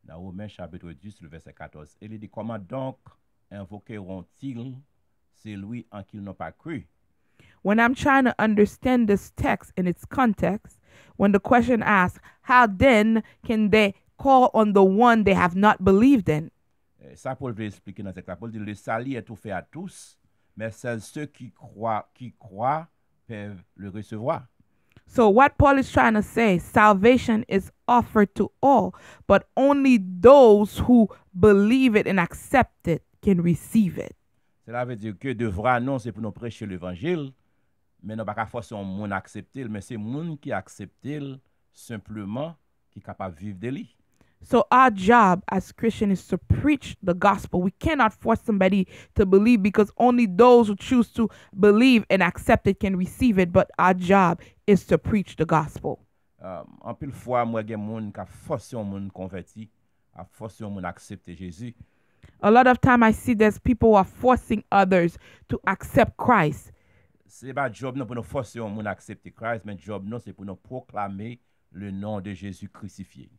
Dans Romains chapitre 10, le verset 14. Il dit, comment donc invoqueront-ils celui en qui ils n'ont pas cru? When I'm trying to understand this text in its context, when the question asks, how then can they call on the one they have not believed in? Ça, Paul veut expliquer dans ce texte. Paul dit, le salut est offert à tous, mais seuls ceux qui croient peuvent le recevoir. So what Paul is trying to say, salvation is offered to all, but only those who believe it and accept it can receive it. Cela veut dire que de vrai annonce pour nous prêcher l'évangile, mais nous ne pouvons pas forcer un monde à accepter, mais c'est le monde qui accepte simplement qui est capable de vivre de lui. So our job as Christians is to preach the gospel. We cannot force somebody to believe because only those who choose to believe and accept it can receive it. But our job is to preach the gospel. En pile fois, moi, il y a des gens qui forcent un monde converti, à forcer un monde à accepter Jésus. A lot of time I see there's people who are forcing others to accept Christ. C'est pas job non pour nous forcer un monde à accepter Christ, mais job non c'est pour nous proclamer le nom de Jésus crucifié.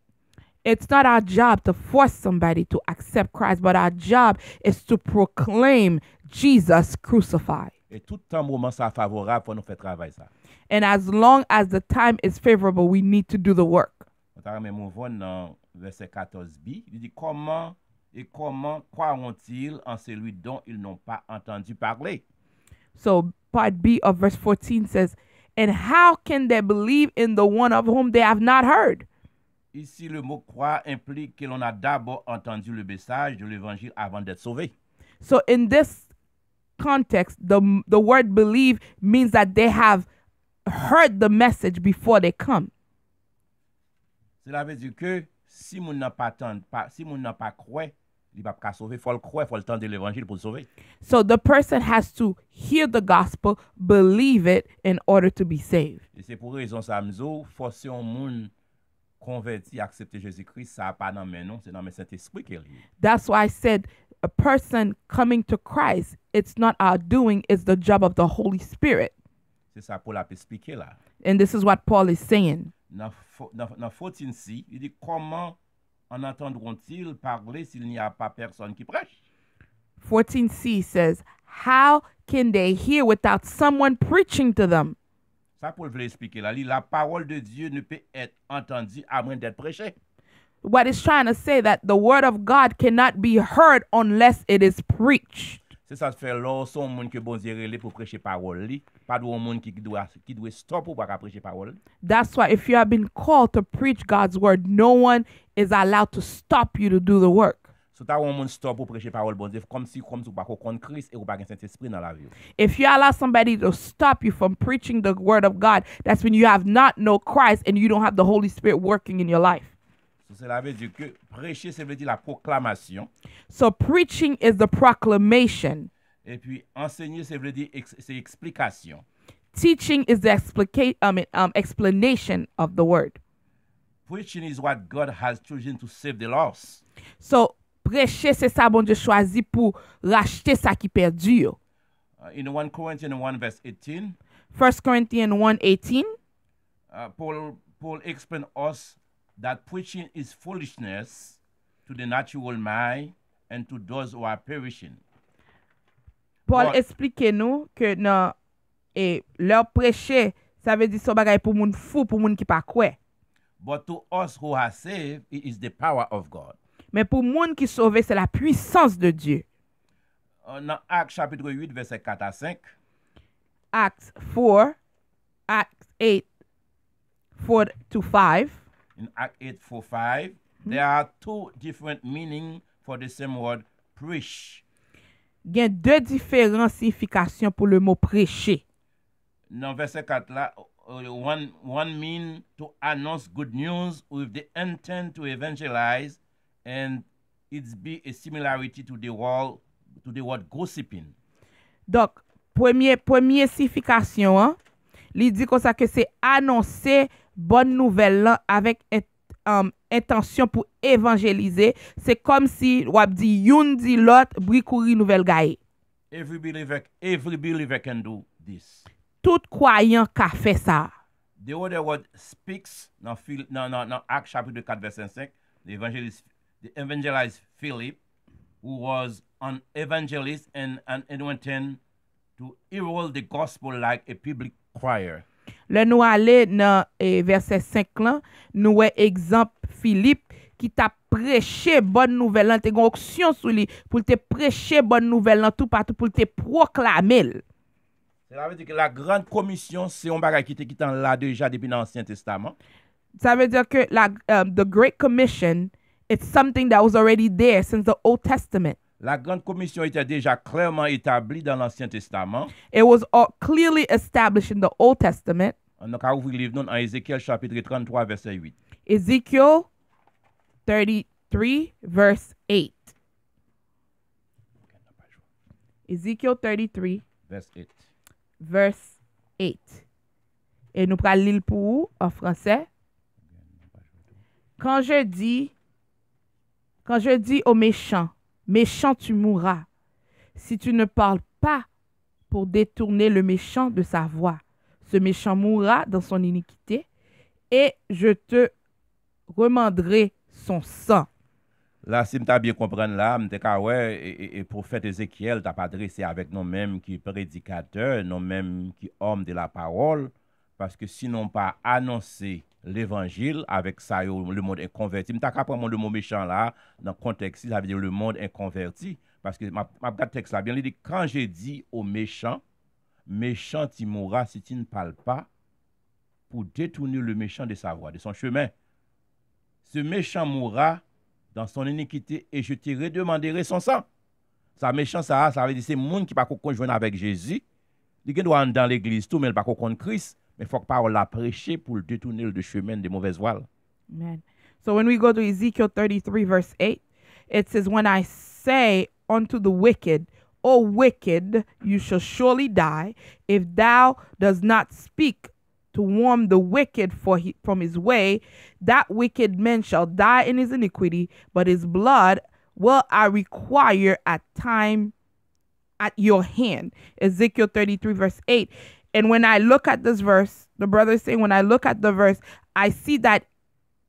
It's not our job to force somebody to accept Christ, but our job is to proclaim Jesus crucified. Et tout temps moment ça favorable pour nous faire travail ça. And as long as the time is favorable, we need to do the work. On t'a même voir dans verset 14b, il dit comment croiront-ils en celui dont ils n'ont pas entendu parler? So part B of verse 14 says, and how can they believe in the one of whom they have not heard? Ici, le mot croire implique que l'on a d'abord entendu le message de l'évangile avant d'être sauvé. So in this context, the word believe means that they have heard the message before they come. Cela veut dire que si moun n'a pas croire, il va pas sauver, faut le croire, faut le temps de l'évangile pour le sauver. So the person has to hear the gospel, believe it in order to be saved. Et c'est pour raison ça m'zo forcer un monde converti accepter Jésus-Christ, ça pas dans mais non, c'est dans le Saint-Esprit qu'il y. That's why I said a person coming to Christ, it's not our doing, it's the job of the Holy Spirit. C'est ça Paul a expliqué là. And this is what Paul is saying. Dans 14c, il dit comment en entendront-ils parler s'il n'y a pas personne qui prêche? 14c says, how can they hear without someone preaching to them? Ça Paul veut expliquer là, la parole de Dieu ne peut être entendue à moins d'être prêchée. What it's trying to say that the word of God cannot be heard unless it is preached. C'est ça fait là son monde que bon Dieu relé pour prêcher parole li, pas de monde qui doit stop pour pas prêcher parole. That's why if you have been called to preach God's word, no one is allowed to stop you to do the work. So ta on monde stop pour prêcher parole bon Dieu comme si pas connaître Christ et ou pas Saint-Esprit dans la vie. If you allow somebody to stop you from preaching the word of God, that's when you have not know Christ and you don't have the Holy Spirit working in your life. So cela veut dire que prêcher ça veut dire la proclamation. So preaching is the proclamation. Et puis enseigner ça veut dire c'est explication. Teaching is the explanation of the word. Preaching is what God has chosen to save the lost. So prêcher c'est ça bon Dieu choisi pour racheter ça qui perdu. In 1 Corinthians 1 verse 18, 1 Corinthians 1:18, Paul explains us that preaching is foolishness to the natural mind and to those who are perishing. Paul Bon. explique nous que non et leur prêcher ça veut dire son bagay pour moun fou, pour moun qui pas croire. But to us who are saved, it is the power of God. Mais pour moun qui sauvé, c'est la puissance de Dieu. Dans Actes chapitre 8, verset 4 à 5, Acts 8, 4 to 5. in Acts 8, 4, 5, there are two different meanings for the same word, preach. Il y a deux différentes significations pour le mot prêcher. Dans verset 4 là, one mean to announce good news with the intent to evangelize, and it's be a similarity to the word gossiping. Donc, première signification, hein, il dit comme ça que c'est annoncer bonne nouvelle là, avec intention pour évangéliser. C'est comme si on dit yon dit l'autre brikouri nouvelle gaye. Every believer can do this. Tout croyant qu'a fait ça. The other word speaks dans Acts chapitre 4 verset 5, the evangelist Philip, who was an evangelist and went in to herald the gospel like a public choir. Le nous aller dans verset 5 là, nous ouais exemple Philippe qui t'a prêché bonne nouvelle là, t'es gon action sur lui pour te prêcher bonne nouvelle là tout partout pour te proclamer. Cela veut dire que la grande commission, c'est un bagage qui était là déjà depuis l'Ancien Testament. Ça veut dire que the Great Commission, it's something that was already there since the Old Testament. La grande commission était déjà clairement établie dans l'Ancien Testament. It was clearly established in the Old Testament. On a ouvert le livre dans Ézéchiel chapitre 33 verset 8. Ezekiel 33 verse 8. Ezekiel 33 Verse 8. verse 8. Et nous prenons l'île pour vous en français. Quand je dis au méchant, méchant tu mourras, si tu ne parles pas pour détourner le méchant de sa voie, ce méchant mourra dans son iniquité, et je te remanderai son sang. Là, si m'ta bien comprendre là, m'te ka ouais, et prophète Ézéchiel t'a pas adressé avec nous-mêmes qui prédicateurs, nous-mêmes qui hommes de la parole, parce que sinon pas annoncer l'évangile avec ça le monde inconverti. M'ta ka prendre le mot méchant là dans le contexte, ça veut dire le monde inconverti, parce que ma texte là bien il dit quand j'ai dit aux méchants, méchant il mourra si tu ne parles pas pour détourner le méchant de sa voie, de son chemin. Ce méchant mourra dans son iniquité et je te redemanderai son sang. Ça méchant ça veut dire c'est monde qui pas conjoindre avec Jésus. Il doit entrer dans l'église tout mais il pas contre Christ, mais faut que parole la prêcher pour le détourner de chemin de mauvaises voies. Amen. So when we go to Ezekiel 33 verse 8, it says, "When I say unto the wicked, O wicked, you shall surely die, if thou does not speak to warn the wicked from his way, that wicked man shall die in his iniquity, but his blood will I require at your hand." Ezekiel 33 verse 8. And when I look at this verse, the brother is saying, when I look at the verse, I see that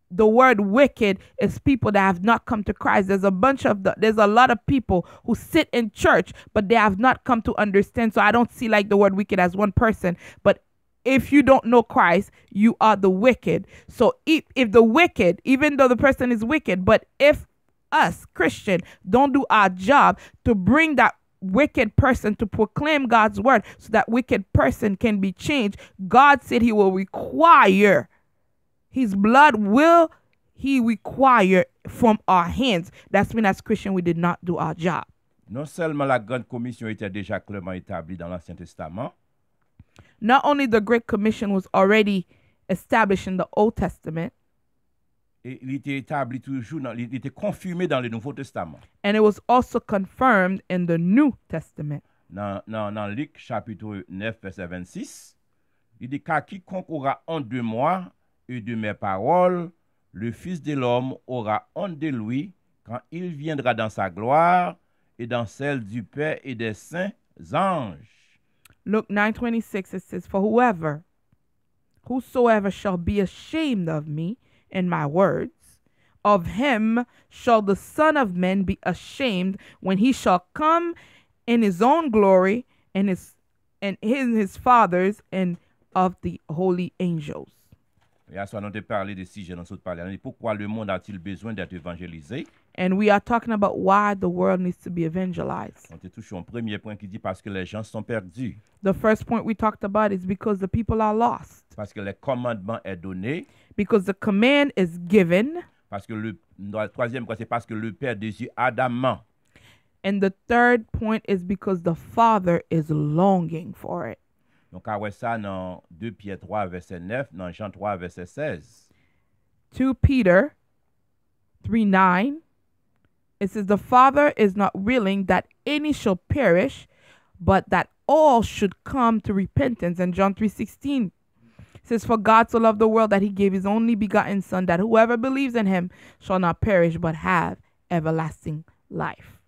the word wicked is people that have not come to Christ. There's a lot of people who sit in church, but they have not come to understand. So I don't see like the word wicked as one person, but if you don't know Christ, you are the wicked. So if the wicked, even though the person is wicked, but if us, Christian, don't do our job to bring that wicked person to proclaim God's word so that wicked person can be changed, God said he will require, his blood will he require from our hands. That's mean as Christian we did not do our job. Non seulement la grande commission était déjà clairement établie dans l'Ancien Testament, not only the Great Commission was already established in the Old Testament, et il était établi toujours, il était confirmé dans le Nouveau Testament. And it was also confirmed in the New Testament. Dans Luc chapitre 9, verset 26, il dit qu'à quiconque aura honte de moi et de mes paroles, le Fils de l'homme aura honte de lui quand il viendra dans sa gloire et dans celle du Père et des saints anges. Luke 9:26, it says, "For whosoever shall be ashamed of me and my words, of him shall the Son of Man be ashamed when he shall come in his own glory and his Father's and of the holy angels." Et à ce moment, on a parlé de si j'ai parlé. Pourquoi le monde a-t-il besoin d'être évangélisé? And we are talking about why the world needs to be evangelized. On a touché un premier point qui dit parce que les gens sont perdus. The first point we talked about is because the people are lost. Parce que le commandement est donné. Because the command is given. Parce que le troisième point, c'est parce que le Père désire ardemment. And the third point is because the Father is longing for it. Donc, à ça dans 2 Pierre 3, verset 9, dans Jean 3, verset 16. 2 Peter 3:9. It says, "The Father is not willing that any shall perish, but that all should come to repentance." And John 3:16 says, "For God so loved the world that he gave his only begotten Son, that whoever believes in him shall not perish, but have everlasting life."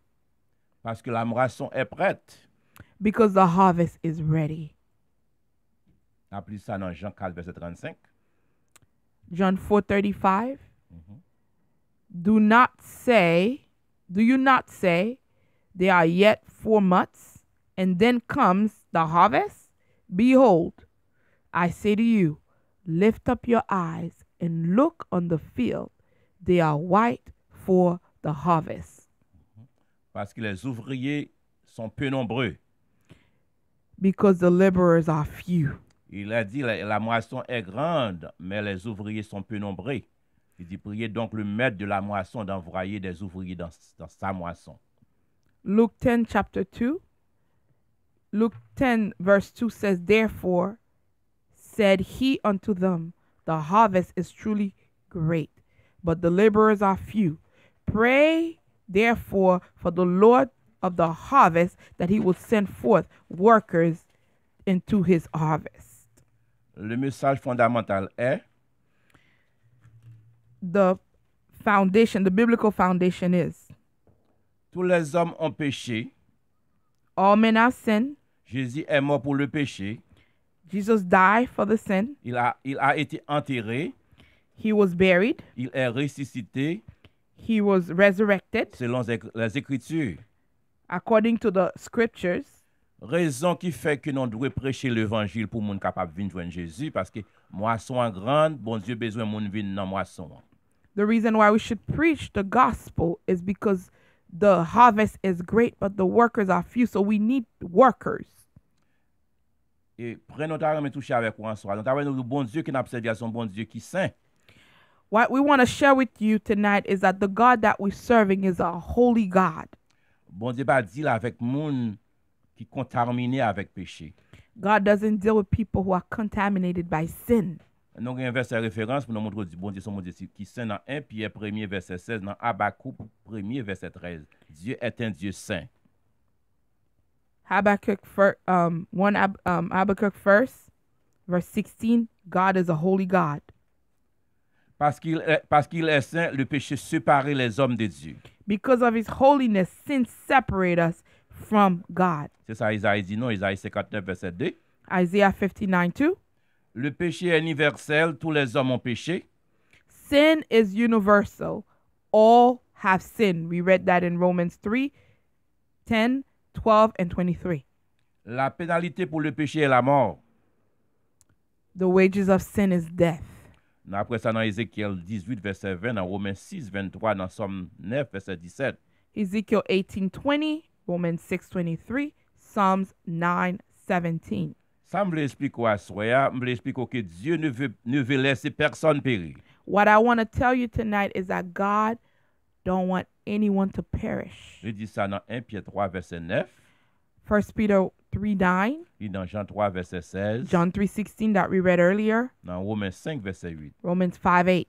Parce que la moisson est prête. Because the harvest is ready. Appelez ça dans Jean 4, verset 35. John 4:35. Do you not say, there are yet 4 months, and then comes the harvest? Behold, I say to you, lift up your eyes and look on the field. They are white for the harvest. Parce que les ouvriers sont peu nombreux. Because the laborers are few. Il a dit la moisson est grande, mais les ouvriers sont peu nombreux. Il dit priez donc le maître de la moisson d'envoyer des ouvriers dans sa moisson. Luke 10, chapter 2. Luke 10, verse 2 says, "Therefore said he unto them, the harvest is truly great, but the laborers are few. Pray therefore for the Lord of the harvest that he will send forth workers into his harvest." Le message fondamental est the biblical foundation is, tous les hommes ont péché. all men have sinned. Jésus est mort pour le péché. Jesus died for the sin. Il a été enterré. He was buried. Il est ressuscité. He was resurrected selon les Écritures. according to the scriptures. Raison qui fait que nous devons prêcher l'évangile pour moun capable venir joindre Jésus parce que moisson en grande, bon Dieu besoin moun venir dans moisson. The reason why we should preach the gospel is because the harvest is great, but the workers are few. So we need workers. Et prenons ta me toucher avec vous en soir. Nous avons le bon Dieu qui n'a servi à son bon Dieu qui saint. What we want to share with you tonight is that the God that we're serving is a holy God. Bon Dieu pas dit là avec moun qui contaminé avec péché. God doesn't deal with people who are contaminated by sin. Nous avons un verset référence pour nous montrer que bon Dieu son bon Dieu qui saint dans 1 Pierre 1er verset 16 dans Habakkuk 1er verset 13. Dieu est un Dieu saint. Habakkuk 1st, verse 16, God is a holy God. Parce qu'il est saint, le péché sépare les hommes de Dieu. Because of his holiness, sin separate us from God. C'est ça Isaïe dit non, Isaïe 59 verset 2. Isaiah 59:2. Le péché est universel, tous les hommes ont péché. Sin is universal. All have sinned. We read that in Romans 3:10, 12, and 23. La pénalité pour le péché est la mort. The wages of sin is death. Après ça, dans Ézéchiel 18, verset 20, dans Romains 6, 23, dans Somme 9, verset 17. Ezekiel 18:20, Romans 6:23, Psalms 9:17. Ça me l'explique à soi, me l'explique que Dieu ne veut laisser personne périr. What I want to tell you tonight is that God don't want anyone to perish. Je dis ça dans 1 Pierre 3, verset 9. 1 Peter 3:9, Et dans Jean 3, verset 16. John 3:16 that we read earlier, Dans Romains 5, verset 8. Romans 5:8.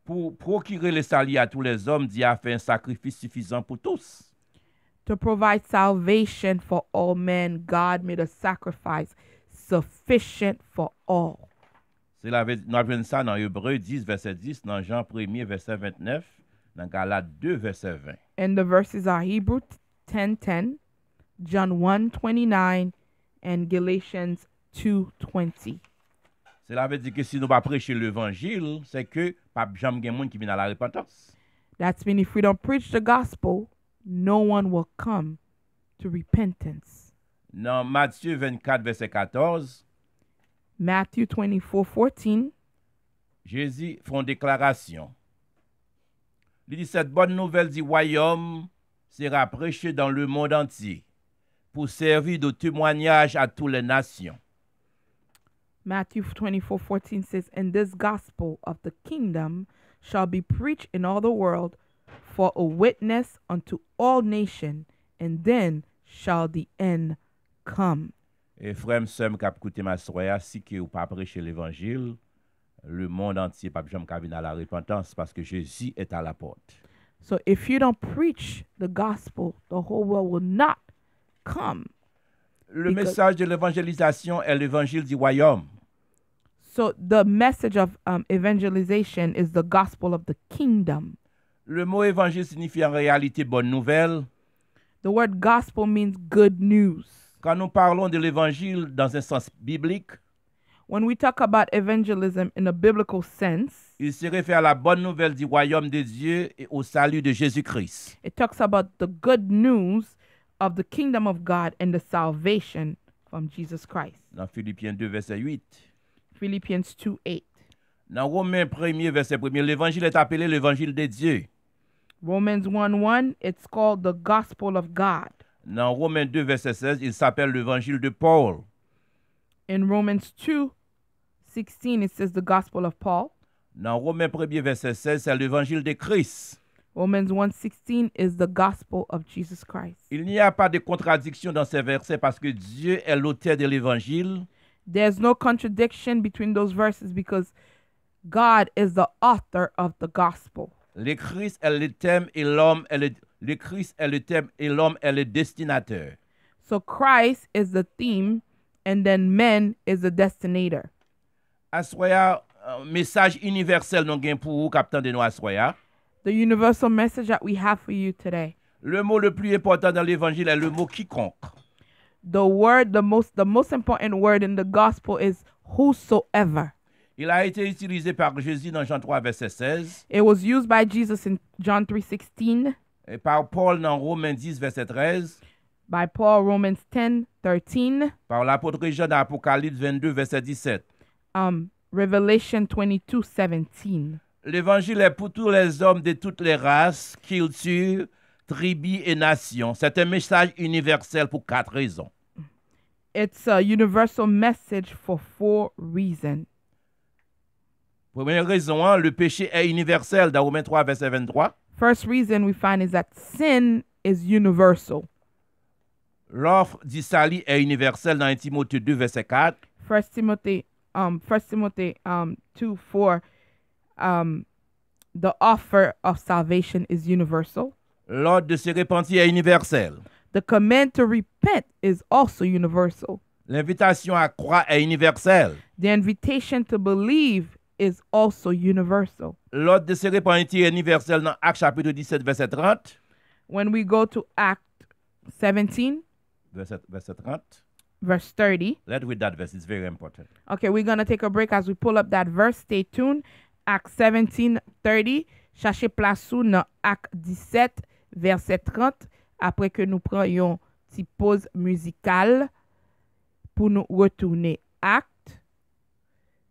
Pour procurer le salut à tous les hommes, Dieu a fait un sacrifice suffisant pour tous. To provide salvation for all men, God made a sacrifice sufficient for all. Nous avons ça dans Hébreux 10, verset 10, dans Jean 1er, verset 29, dans Galates 2, verset 20. And the verses are Hebrew 10:10, John 1:29, and Galatians 2:20. Cela veut dire que si nous ne pas prêcher l'évangile, c'est que pas jamais de monde qui vient à la repentance. That's mean if we don't preach the gospel, no one will come to repentance. Dans Matthieu 24, verset 14, Matthew 24:14, Jésus fait une déclaration. Il dit, cette bonne nouvelle du royaume sera prêchée dans le monde entier pour servir de témoignage à toutes les nations. Matthew 24:14 says, "And this gospel of the kingdom shall be preached in all the world for a witness unto all nations, and then shall the end come." Et frère, sœur, qui a écouté ma soeur, si que vous pas prêcher l'évangile, le monde entier pas jamais venir à la repentance parce que Jésus est à la porte. So if you don't preach the gospel, the whole world will not come. Le Because- message de l'évangélisation est l'évangile du royaume. So the message of evangelization is the gospel of the kingdom. Le mot évangile signifie en réalité bonne nouvelle. The word gospel means good news. Quand nous parlons de l'évangile dans un sens biblique, When we talk about evangelism in a biblical sense, il se réfère à la bonne nouvelle du royaume de Dieu et au salut de Jésus-Christ. it talks about the good news of the kingdom of God and the salvation from Jesus Christ. Dans Philippiens 2, verset 8. Philippians 2:8. Dans Romains 1er, verset 1er, l'évangile est appelé l'évangile de Dieu. Romans 1:1, it's called the gospel of God. Dans Romains 2, verset 16, il s'appelle l'évangile de Paul. In Romans 2:16, it says the gospel of Paul. Dans Romains 1er, verset 16, c'est l'évangile de Christ. Romans 1:16 is the gospel of Jesus Christ. Il n'y a pas de contradiction dans ces versets parce que Dieu est l'auteur de l'évangile. There's no contradiction between those verses because God is the author of the gospel. Le Christ est le thème et l'homme est le Christ est le thème et l'homme est le destinateur. So Christ is the theme and then man is the destinator. Assoya, message universel nous gain pour vous captant de nous assoya. The universal message that we have for you today. Le mot le plus important dans l'évangile est le mot quiconque. The most important word in the gospel is whosoever. Il a été utilisé par Jésus dans Jean 3, verset 16, It was used by Jesus in John 3:16, et par Paul dans Romains 10, verset 13, by Paul Romans 10:13, par l'apôtre Jean dans Apocalypse 22, verset 17. Revelation 22:17. L'évangile est pour tous les hommes de toutes les races, cultures, tribus et nations. C'est un message universel pour 4 raisons. It's a universal message for 4 reasons. Première raison, hein, le péché est universel dans Romains 3, verset 23. First reason we find is that sin is universal. L'offre du salut est universelle dans 1 Timothée 2, verset 4. 1 Timothy 2:4, the offer of salvation is universal. L'ordre de se repentir est universel. The command to repent is also universal. L'invitation à croire est universelle. The invitation to believe is also universal. L'ordre de se repentir est universel dans Actes chapitre 17, verset 30. When we go to Act 17, Verset 30. verse 30. Let's read that verse. It's very important. Okay, we're going to take a break as we pull up that verse. Stay tuned. Acte 17:30. Cherchez place sous dans Acte 17, verset 30. Après que nous prenions une petite pause musicale pour nous retourner. Acte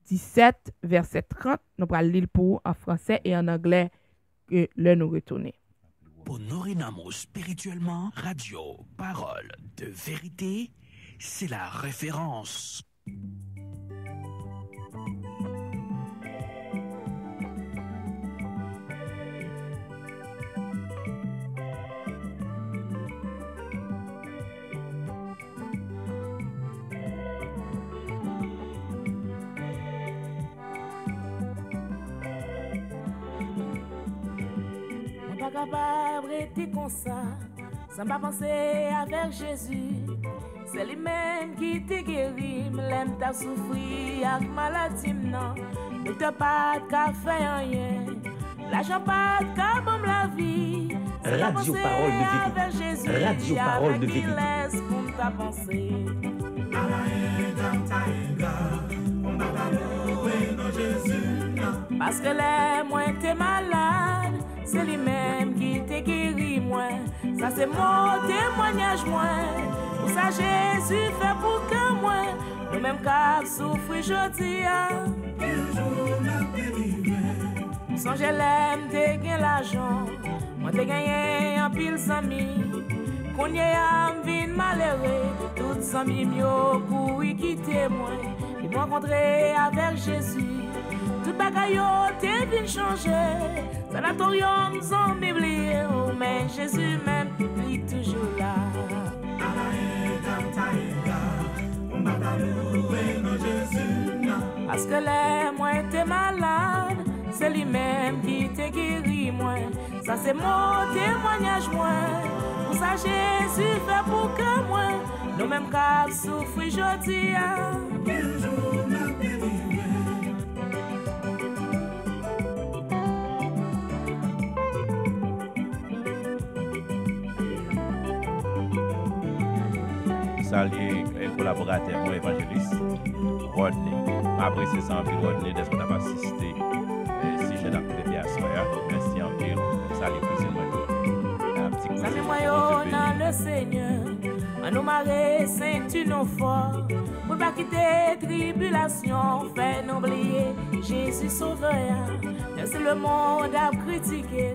17, verset 30. Nous allons lire pour en français et en anglais que le nous retourner. Pour nourrir l'amour spirituellement, radio, parole de vérité, c'est la référence. Pas capable d'être comme ça, sans pas penser avec Jésus. C'est lui-même qui te guérit, l'aime t'a souffri avec maladie non. Docteur pas de café rien, l'argent pas de cabom la vie. Radio Parole de Vérité. Radio Parole de Vérité. Laisse pour ta pensée. Parce que les moins t'es malade, c'est lui-même qui te guérit moi. Ça c'est mon témoignage moi. Pour ça Jésus fait pour que moi, nous-mêmes qu'à souffrir jodi. Sans je l'aime, t'es gain l'argent. Moi t'es gagné en pile zami. Qu'on y a m'vin malheureux, tout zami m'yo pour quitter moi. Ils m'ont rencontré avec Jésus. Tout bagaille t'es venu changer. Sanatorium sans m'oublier, oh, mais Jésus même, il est toujours là. Parce que les moins t'es malade, c'est lui-même qui te guérit moi. Ça c'est mon témoignage moi. Pour ça Jésus fait pour que moi, nous-mêmes qu'à souffrir jodi. Salut collaborateur, mon évangéliste, Rodney. Apprécié ça en pile, Rodney, d'être qu'on a assisté si j'ai d'activité à soir. Merci en pile. Salut, cousine, moi. Salut, moi, dans le Seigneur. À nous marrer, c'est une fort. Pour pas quitter tribulation, fait n'oublier Jésus sauveur. Même si le monde a critiqué,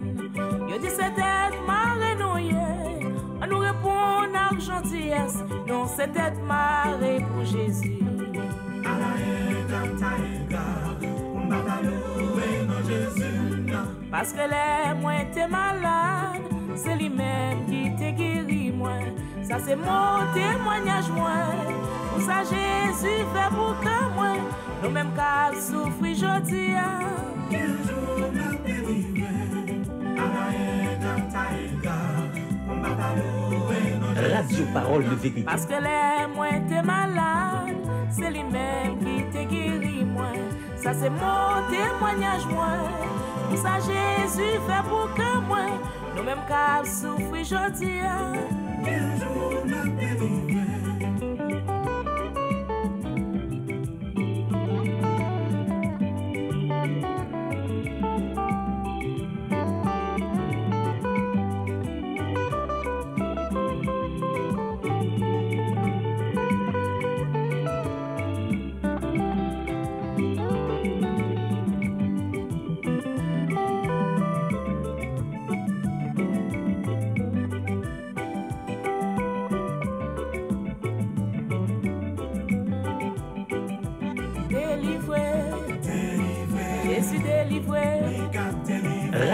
il dit c'est être marré nouillé. On nous répond avec gentillesse, non c'est être marré pour Jésus. Parce que les moins t'es malade, c'est lui-même qui te guérit moi. Ça c'est mon témoignage moi. Pour ça Jésus fait pour que moi, nous-mêmes qu'à souffrir jodi. Radio Parole de Vérité. Parce que les moins t'es malade, c'est lui-même qui te guérit moi. Ça c'est mon témoignage moi. Pour ça Jésus fait pour que moi, nous-mêmes qu'à souffrir jodi.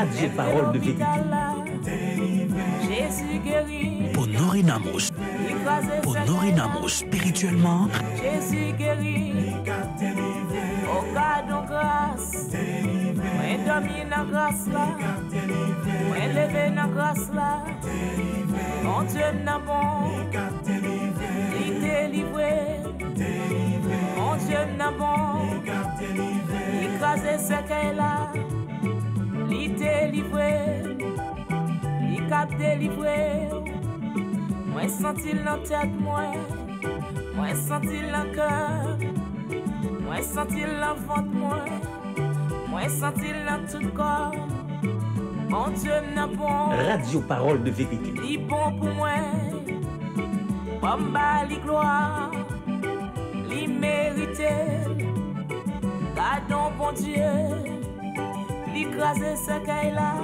Radio Parole de Vérité. Jésus guérit, Honorinamos, honorinamos spirituellement. Jésus guérit. Oh God, non grâce. Moi dormi dans grâce là. Moi levé dans grâce là. Mon Dieu n'a bon. Il délivré. Mon Dieu n'a bon. Il crasé ce qu'elle a. Il délivré. Il cap délivré. Moi senti dans tête moi. Moi senti dans cœur. Moi senti dans ventre moi. Moi senti dans tout corps. Mon Dieu n'a bon. Radio Parole de Vérité. Il bon pour moi. Bamba li gloire. Li mérité. Gardons bon Dieu. Li crasé ce qu'il a.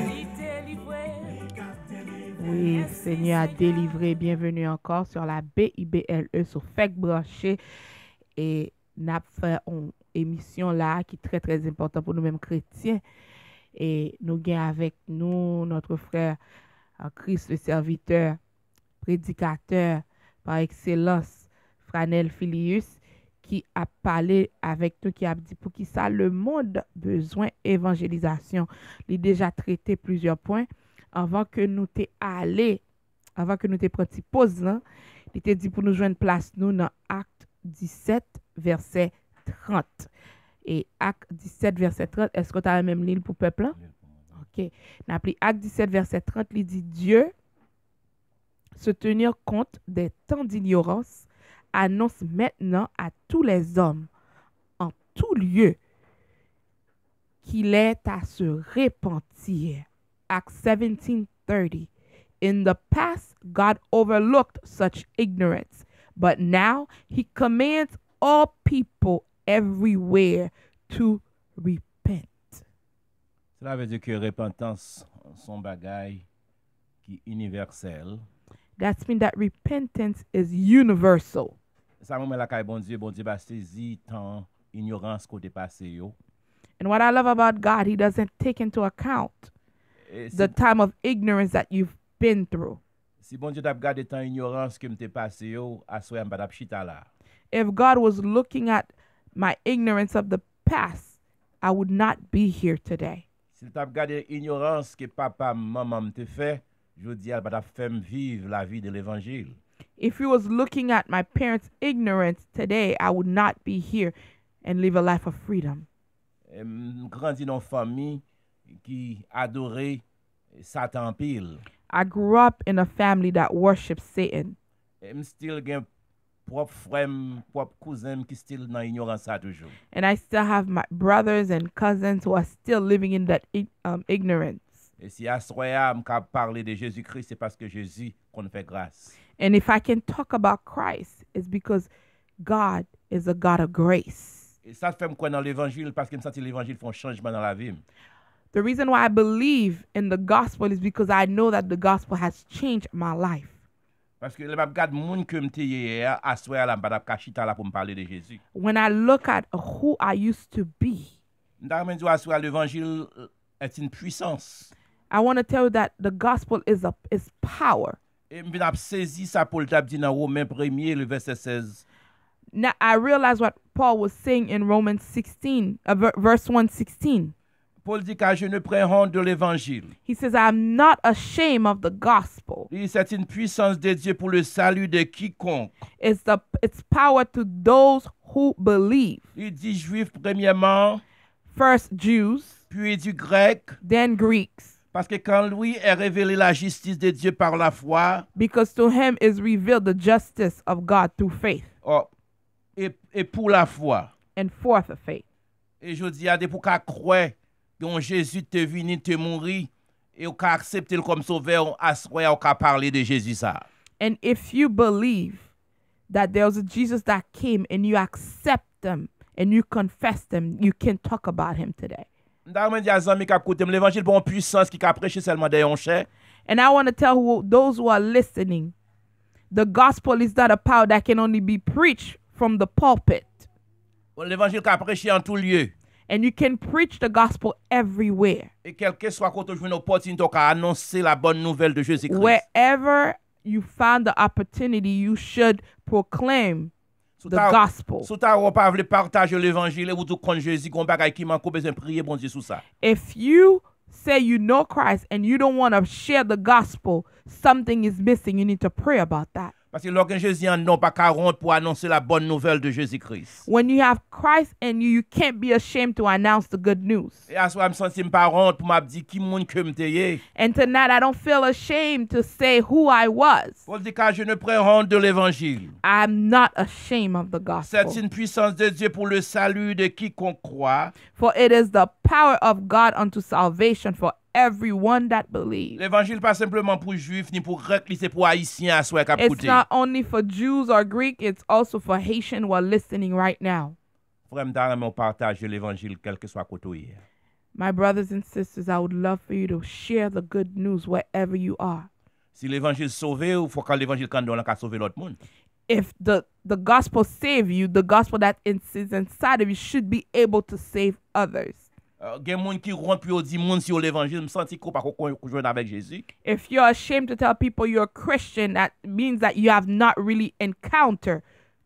Li délivré. Oui, Seigneur a délivré. Bienvenue encore sur la BIBLE sur FEC branché. Et n'a fait une émission là qui est très très importante pour nous-mêmes chrétiens. Et nous gagnons avec nous notre frère Christ le serviteur, prédicateur par excellence, Franel Filius, qui a parlé avec nous, qui a dit pour qui ça le monde besoin évangélisation. Il a déjà traité plusieurs points avant que nous t'es allé, avant que nous t'es pris pause là, il était dit pour nous joindre place nous dans Acte 17 verset 30. Et Acte 17 verset 30, est-ce que tu as la même ligne pour le peuple là? OK. N'a appelé Acte 17 verset 30, il dit Dieu se tenir compte des temps d'ignorance annonce maintenant à tous les hommes en tout lieu qu'il est à se repentir. Acts 17:30. In the past, God overlooked such ignorance, but now he commands all people everywhere to repent. Cela veut dire que repentance son bagay qui universel. That means that repentance is universal. Ça m'a la kay bon Dieu ba saisi tant ignorance côté passé yo. And what I love about God, he doesn't take into account the time of ignorance that you've been through. Si bon Dieu t'a gardé tant ignorance que m'te passé yo, assoya m'pa t'a chita là. If God was looking at my ignorance of the past, I would not be here today. Si t'a gardé ignorance que papa maman m'te fait, je dis elle va faire vivre la vie de l'évangile. If he was looking at my parents' ignorance today, I would not be here and live a life of freedom. Grandi dans famille qui adorait Satan pile. I grew up in a family that worships Satan. Still gen propre frère, propre cousin qui still dans ignorance ça toujours. And I still have my brothers and cousins who are still living in that ignorance. Et si assoya m'ka parler de Jésus-Christ, c'est parce que Jésus qu'on fait grâce. And if I can talk about Christ, it's because God is a God of grace. Et ça fait m'croire dans l'évangile parce que me senti l'évangile font changement dans la vie. The reason why I believe in the gospel is because I know that the gospel has changed my life. Parce que le m'a regarde moun que m'te hier assoya la m'pa t'a chita là pour me parler de Jésus. When I look at who I used to be, M'ta men di assoya l'évangile est une puissance. I want to tell you that the gospel is power. Et m'vin ap saisi ça Paul t'a dit dans Romains 1er le verset 16. Now I realize what Paul was saying in Romans 16, verse 1:16. Paul dit car je ne prends honte de l'évangile. He says, I'm not ashamed of the gospel. C'est une puissance de Dieu pour le salut de quiconque. It's power to those who believe. Il dit juif premièrement, First Jews, puis du grec, then Greeks. parce que quand lui est révélé la justice de Dieu par la foi, Because to him is revealed the justice of God through faith. Et pour la foi. And for the faith. Et je dis à des pour qu'à croire que Jésus te venu te mourir et ou qu'à accepter comme sauveur, assoya ou qu'à parler de Jésus ça. And if you believe that there's a Jesus that came and you accept them and you confess them, you can talk about him today. L'évangile bon puissance qui a prêché seulement des onchères. And I want to tell those who are listening, the gospel is not a power that can only be preached from the pulpit. L'évangile qui a prêché en tout lieu. And you can preach the gospel everywhere. Et quel que soit quand tu as une opportunité à annoncer la bonne nouvelle de Jésus-Christ. Wherever you found the opportunity, you should proclaim the gospel. Si tu n'as pas voulu partager l'évangile ou tu connais Jésus, qu'on bagaille qui manque, besoin prier bon Dieu sur ça. If you say you know Christ and you don't want to share the gospel, something is missing. You need to pray about that. Parce que lorsque Jésus en non pas 40 pour annoncer la bonne nouvelle de Jésus-Christ. When you have Christ in you, you can't be ashamed to announce the good news. Et à ce moment, je me sens pas honte pour me dire qui monde que m'étais. And tonight, I don't feel ashamed to say who I was. Pour dire que je ne prends honte de l'évangile. I'm not ashamed of the C'est gospel. une puissance de Dieu pour le salut de quiconque croit. For it is the power of God unto salvation for everyone that believes. L'évangile pas simplement pour juifs ni pour grecs, c'est pour haïtiens à soi qui It's écoutent. not only for Jews or Greek, it's also for Haitian who are listening right now. Frère m'dame, on partage l'évangile quel que soit côté. My brothers and sisters, I would love for you to share the good news wherever you are. Si l'évangile sauve, il faut que l'évangile quand on a sauvé l'autre monde. If the gospel save you, the gospel that is inside of you should be able to save others. Gen moun qui rompt puis dit moun si l'évangile me senti ko pas ko joindre avec Jésus. If you're ashamed to tell people you're a Christian, that means that you have not really encountered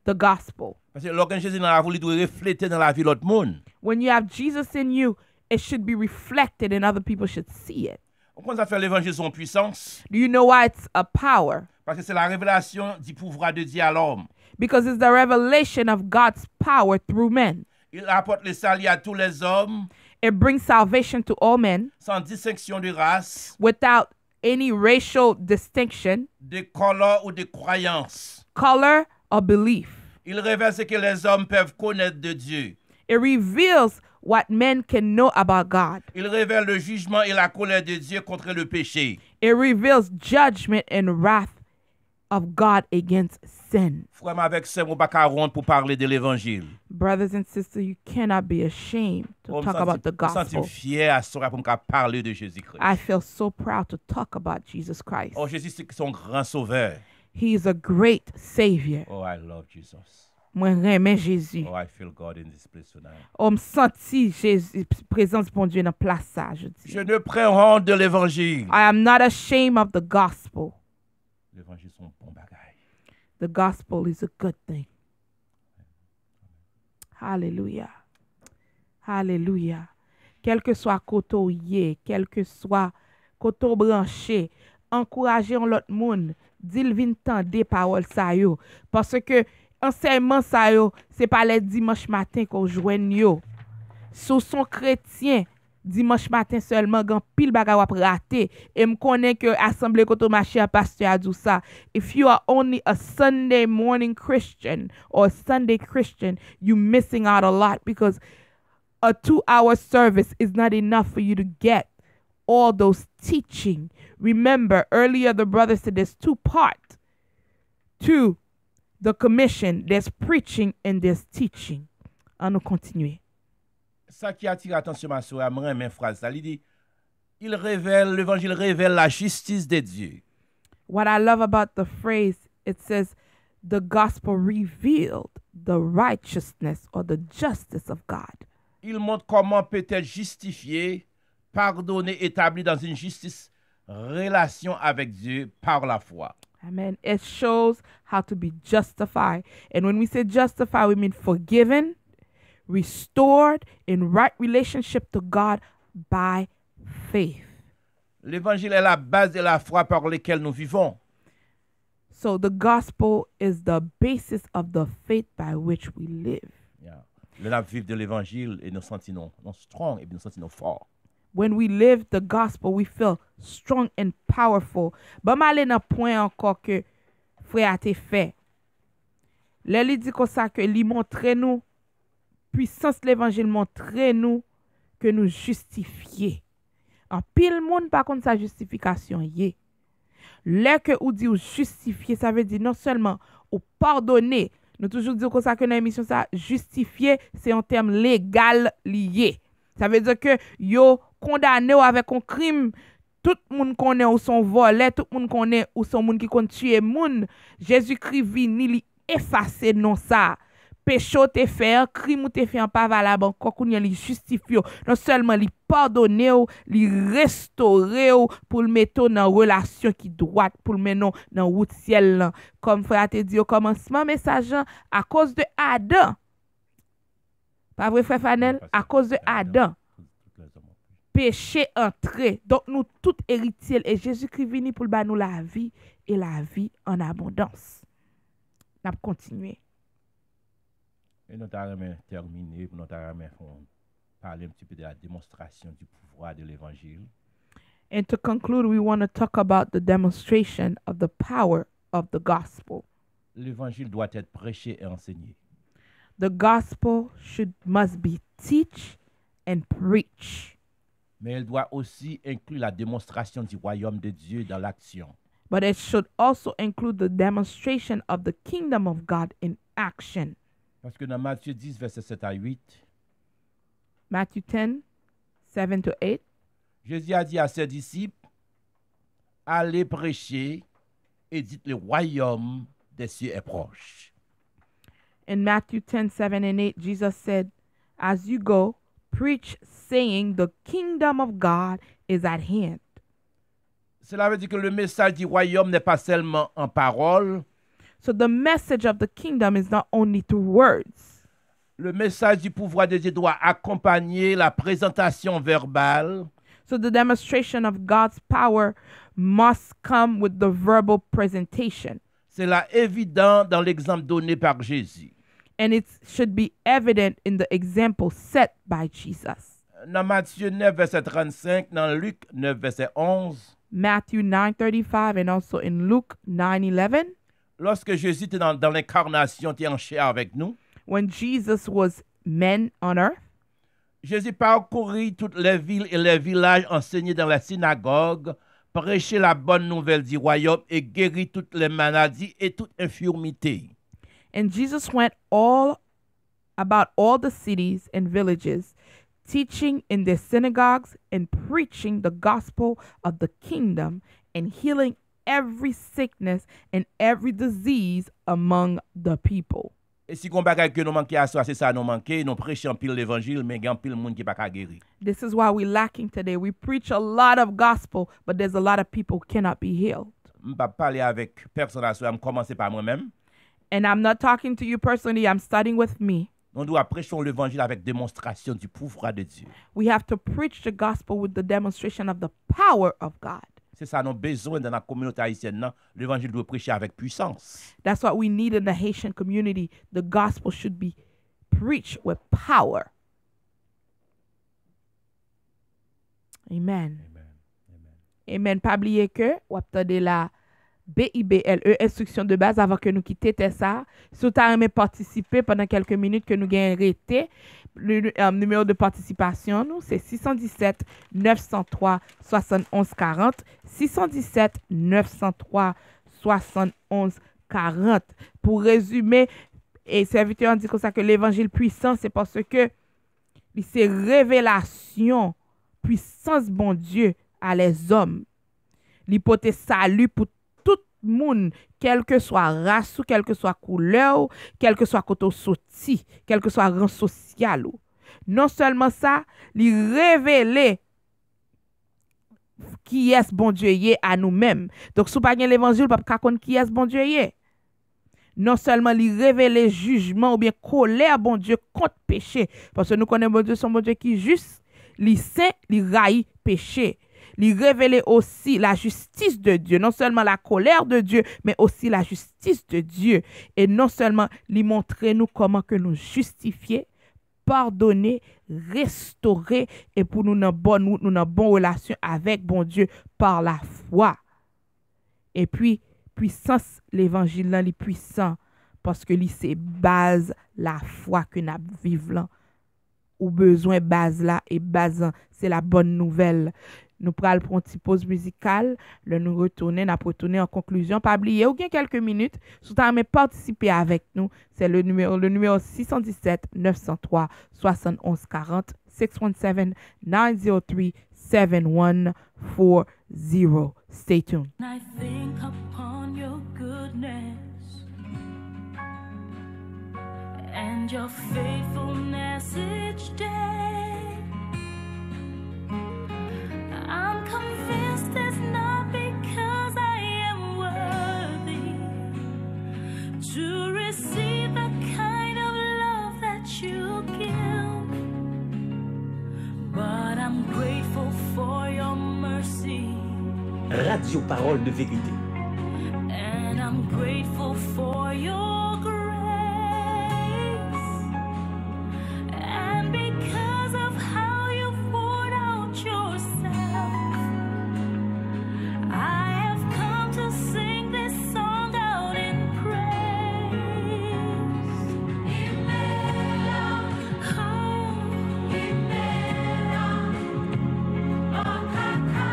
the gospel. Parce que lorsque Jésus n'a voulu doit refléter dans la vie l'autre monde. When you have Jesus in you, it should be reflected and other people should see it. Comment ça fait l'évangile son puissance? Do you know why it's a power? Parce que c'est la révélation du pouvoir de Dieu à l'homme. Because it's the revelation of God's power through men. Il apporte le salut à tous les hommes It brings salvation to all men sans distinction de race, without any racial distinction, de couleur ou de croyance. color, or belief. Il révèle ce que les hommes peuvent connaître de Dieu. It reveals what men can know about God. Il révèle le jugement et la colère de Dieu contre le péché. It reveals judgment and wrath of God against sin. Frère, avec ça, on pas qu'à rendre pour parler de l'évangile. Brothers and sisters, you cannot be ashamed to talk about the Je me gospel. sens fier à ce pour me parler de Jésus-Christ. I feel so proud to talk about Jesus Christ. Oh, Jésus, c'est son grand sauveur. He is a great Savior. Oh, I love Jesus. Moi, j'aime Jésus. Oh, I feel God in this place tonight. On me senti Jésus, présence bon Dieu dans place ça, je dis. Je ne prends honte de l'évangile. I am not ashamed of the gospel. L'évangile, c'est un bon bagage. The gospel is a good thing. Hallelujah. Hallelujah. Quel que soit côté où yé, quel que soit côté branché, encouragez l'autre monde, dit vin tande parole ça yo parce que enseignement ça yo, c'est pas les dimanche matin qu'on joine yo. Sous son chrétien dimanche matin seulement gan pile bagay wap raté et me connais que assemblée koto marché pasteur a dit ça. If you are only a Sunday morning Christian or a Sunday Christian, you missing out a lot because a 2-hour service is not enough for you to get all those teaching. Remember, earlier the brother said there's 2 parts to the commission. There's preaching and there's teaching. On nous continuer. Ça qui attire l'attention, ma soeur, à mes phrases, ça, il dit, l'évangile révèle la justice de Dieu. What I love about the phrase, it says, the gospel revealed the righteousness or the justice of God. Il montre comment peut être justifié, pardonné, établi dans une justice, relation avec Dieu par la foi. Amen. It shows how to be justified. And when we say justified, we mean forgiven, restored, in right relationship to God by faith. L'évangile est la base de la foi par laquelle nous vivons. So the gospel is the basis of the faith by which we live. Yeah. Le vivre de l'évangile et nous sentons strong et nous sentons forts. When we live the gospel, we feel strong and powerful. But m'aller dans point encore que frère a été fait. Li dit comme ça que li montre nous puissance l'évangile montre nous que nous justifiés. En pile monde par contre sa justification yé. Là que ou dit ou justifié, ça veut dire non seulement ou pardonner. Nous toujours dire comme ça que dans l'émission ça justifié, c'est en terme légal lié. Ça veut dire que yo condamné avec un crime, tout le monde connaît ou son volé, tout le monde connaît ou son monde qui compte tuer monde. Jésus-Christ vini li effacer non ça. péché ou te fait, crime ou te fait pas valable encore, qu'on y li justifie, non seulement li pardonner ou, li restaurer ou, pour le mettre dans relation qui droite, pour le mettre dans route ciel là. Comme frère te dit au commencement message à cause de Adam. Pas vrai frère Fanel? À cause de Adam. Péché entré. Donc nous tous héritiers et Jésus-Christ venu pour nous la vie et la vie en abondance. N'a continuer. Et nous avons terminé, nous avons parler un petit peu de la démonstration du pouvoir de l'évangile. And to conclude, we want to talk about the demonstration of the power of the gospel. L'évangile doit être prêché et enseigné. The gospel must be teach and preach. Mais elle doit aussi inclure la démonstration du royaume de Dieu dans l'action. But it should also include the demonstration of the kingdom of God in action. Parce que dans Matthieu 10, verset 7 à 8, Matthew 10, 7 to 8. Jésus a dit à ses disciples, allez prêcher et dites le royaume des cieux est proche. In Matthew 10, 7 and 8, Jesus said, as you go, preach, saying, the kingdom of God is at hand. Cela veut dire que le message du royaume n'est pas seulement en parole. So the message of the kingdom is not only through words. Le message du pouvoir de Dieu doit accompagner la présentation verbale. So the demonstration of God's power must come with the verbal presentation. C'est là évident dans l'exemple donné par Jésus. And it should be evident in the example set by Jesus. Dans Matthieu 9, verset 35, dans Luc 9, verset 11, Matthew 9:35 and also in Luke 9:11. lorsque Jésus était dans l'incarnation, était en chair avec nous, When Jesus was man on earth, Jésus parcourit toutes les villes et les villages, enseignait dans la synagogue, prêchait la bonne nouvelle du royaume et guérit toutes les maladies et toute infirmité. and Jesus went about all the cities and villages, teaching in their synagogues and preaching the gospel of the kingdom and healing every sickness and every disease among the people. Et si on bagay que nous manquons à soi, c'est ça nous manquons, nous prêchons pile l'évangile, mais il y a pile monde qui pas guéri. This is why we're lacking today. We preach a lot of gospel, but there's a lot of people who cannot be healed. Je ne vais pas parler avec personne à soi, je commencer par moi-même. And I'm not talking to you personally, I'm starting with me. On doit prêcher l'évangile avec démonstration du pouvoir de Dieu. We have to preach the gospel with the demonstration of the power of God. C'est ça, nous avons besoin dans la communauté haïtienne. Non? L'évangile doit prêcher avec puissance. That's what we need in the Haitian community. The gospel should be preached with power. Amen. Amen. Pas oublier que, ou attendez la BIBLE, instruction de base avant que nous quittions ça. Si vous avez participer pendant quelques minutes que nous gagnons arrêté, le numéro de participation, nous, c'est 617 903 71 40. 617 903 71 40. Pour résumer, et serviteur dit comme ça que l'évangile puissant, c'est parce que c'est révélation, puissance bon Dieu à les hommes. L'hypothèse salut pour tout le monde, quelle que soit race, quelle que soit couleur, quel que soit côté sorti, quel que soit rang social. Non seulement ça, il révéler qui est bon Dieu yé à nous-mêmes. Donc, si vous n'avez pas l'évangile, vous ne pouvez pas qui est bon Dieu yé. Non seulement il révéler jugement ou bien colère bon Dieu contre péché. Parce que nous connaissons bon Dieu, son bon Dieu qui est juste, il saint, il raille péché. Il révélait aussi la justice de Dieu, non seulement la colère de Dieu, mais aussi la justice de Dieu. Et non seulement il montrer nous comment que nous justifier, pardonner, restaurer et pour nous dans bonne relation avec bon Dieu par la foi. Et puis puissance l'évangile là, il est puissant parce que il c'est base la foi que nous vivons. Ou besoin base là et base c'est la bonne nouvelle. Nous prenons une petite pause musicale, nous retourner en conclusion. Pas oublier, ou bien quelques minutes, si vous avez participé avec nous, c'est le numéro 617 903 71 40 617 903 7140. Stay tuned. I think upon your goodness and your faithfulness each day. I'm convinced it's not because I am worthy to receive the kind of love that you give, but I'm grateful for your mercy. Radio Parole de Vérité. And I'm grateful for your grace. And because of how you poured out yourself, I have come to sing this song out in praise. Imela, oh, Imela, oh, Kaka.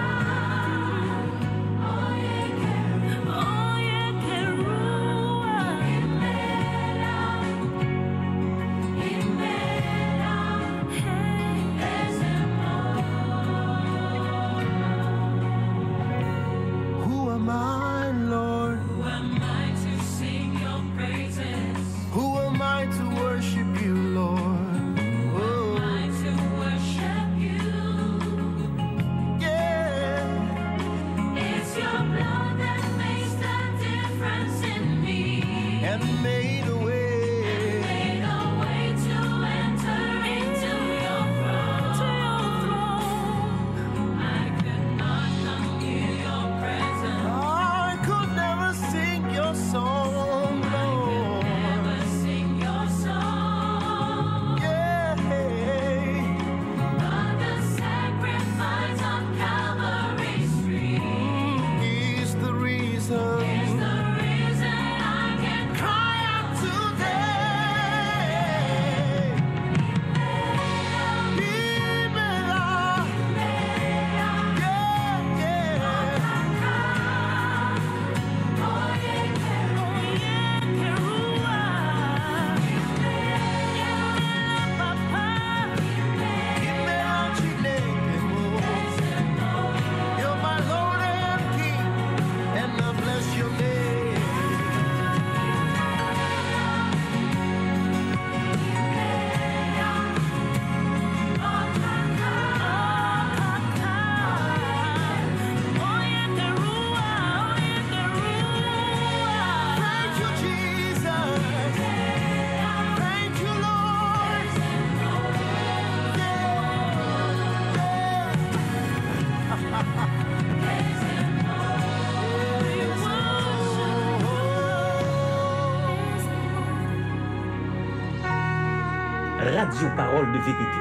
Radio Parole de Vérité.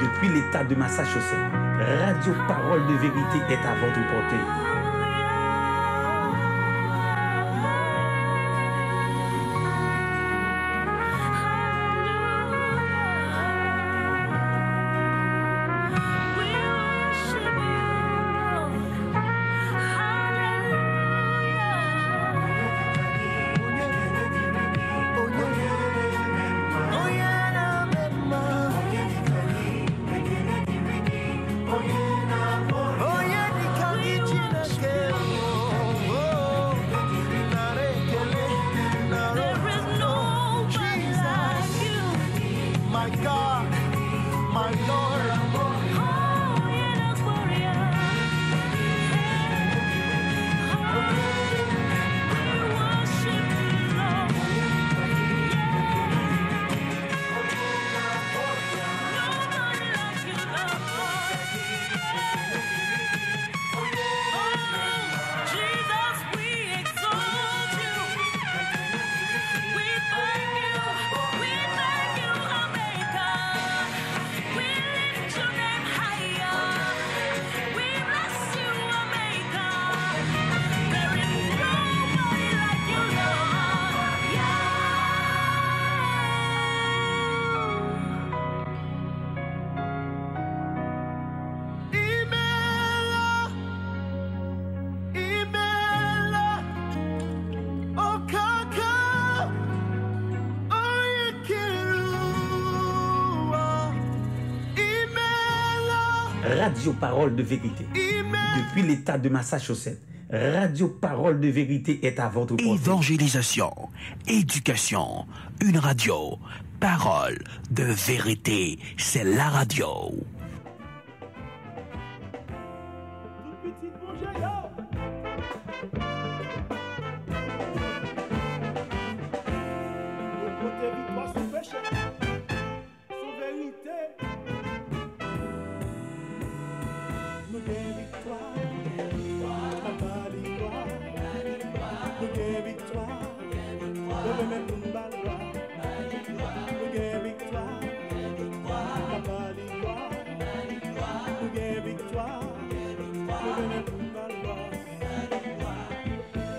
Depuis l'État de Massachusetts, Radio Parole de Vérité est à votre portée. Radio Parole de Vérité. Depuis l'État de Massachusetts, Radio Parole de Vérité est à votre portée. Évangélisation, éducation, une radio, Parole de Vérité, c'est la radio.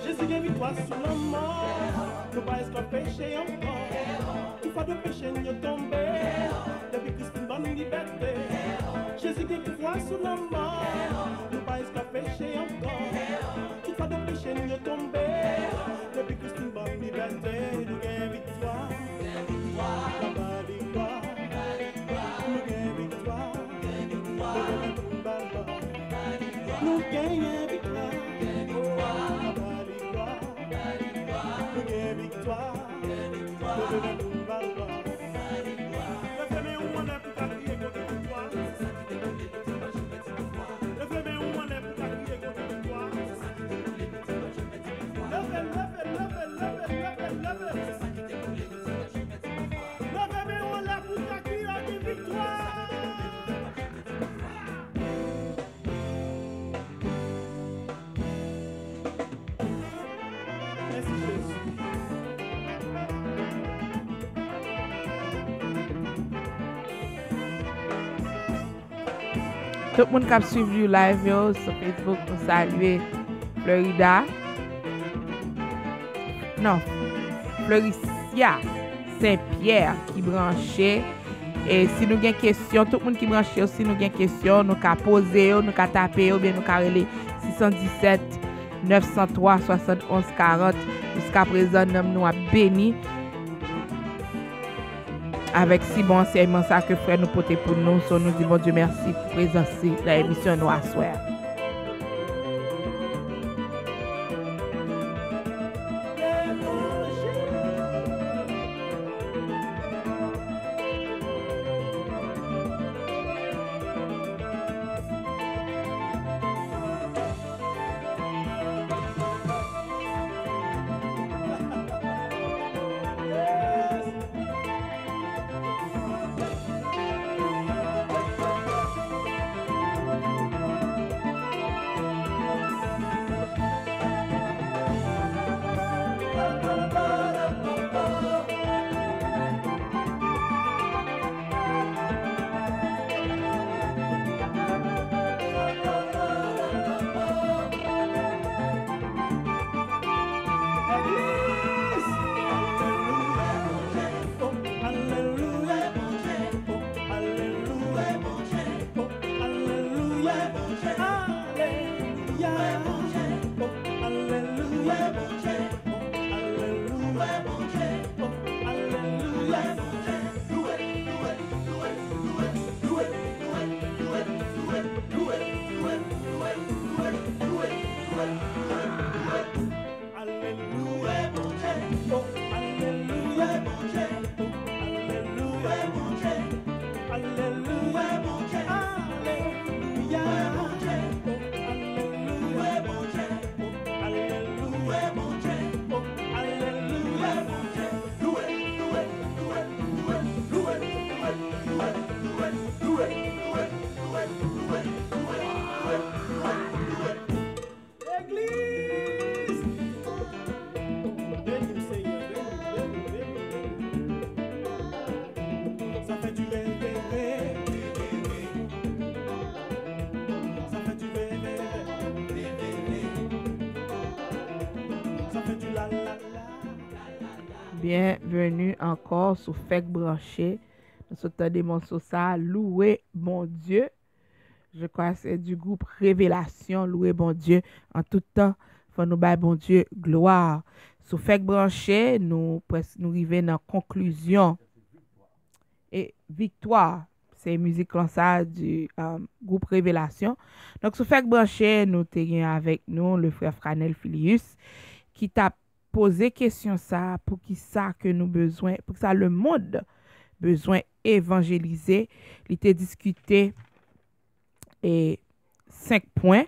Jésus gagne victoire sur la mort, nous pas escapé péché encore. Tout fois de péché nous tombé, depuis Christ nous donne liberté. Jésus gagne victoire sur la mort, nous pas escapé péché encore. Tout fois de péché nous tombé, depuis Christ nous donne liberté. Nous gagne victoire, la victoire, nous gagne victoire, nous gagne victoire. Tout le monde qui a suivi le live yo, sur Facebook pour saluer Florida. Non, Floricia Saint-Pierre qui branché. Et si nous avons des questions, tout le monde qui branche, si nous avons des questions, nous pouvons poser, nous pouvons taper, ou bien nous pouvons aller 617 903 71 40. Jusqu'à présent, nous avons béni avec si bon enseignement ça que frère nous porter pour nous. So nous disons bon Dieu merci pour présenter la émission nous à soir. Bienvenue encore sur FEC Branché. Nous sommes des morceaux ça, louer bon Dieu. Je crois que c'est du groupe Révélation, louer bon Dieu. En tout temps, faut nous bailler bon Dieu gloire. Sur FEC Branché, nous arrivons dans la conclusion. Et victoire, C'est musique comme ça du groupe Révélation. Donc, ce fait que branché, nous t'ayons avec nous le frère Franel Filius qui t'a posé question ça pour qui ça que nous besoin, pour que ça le monde besoin évangéliser. Il était discuté et 5 points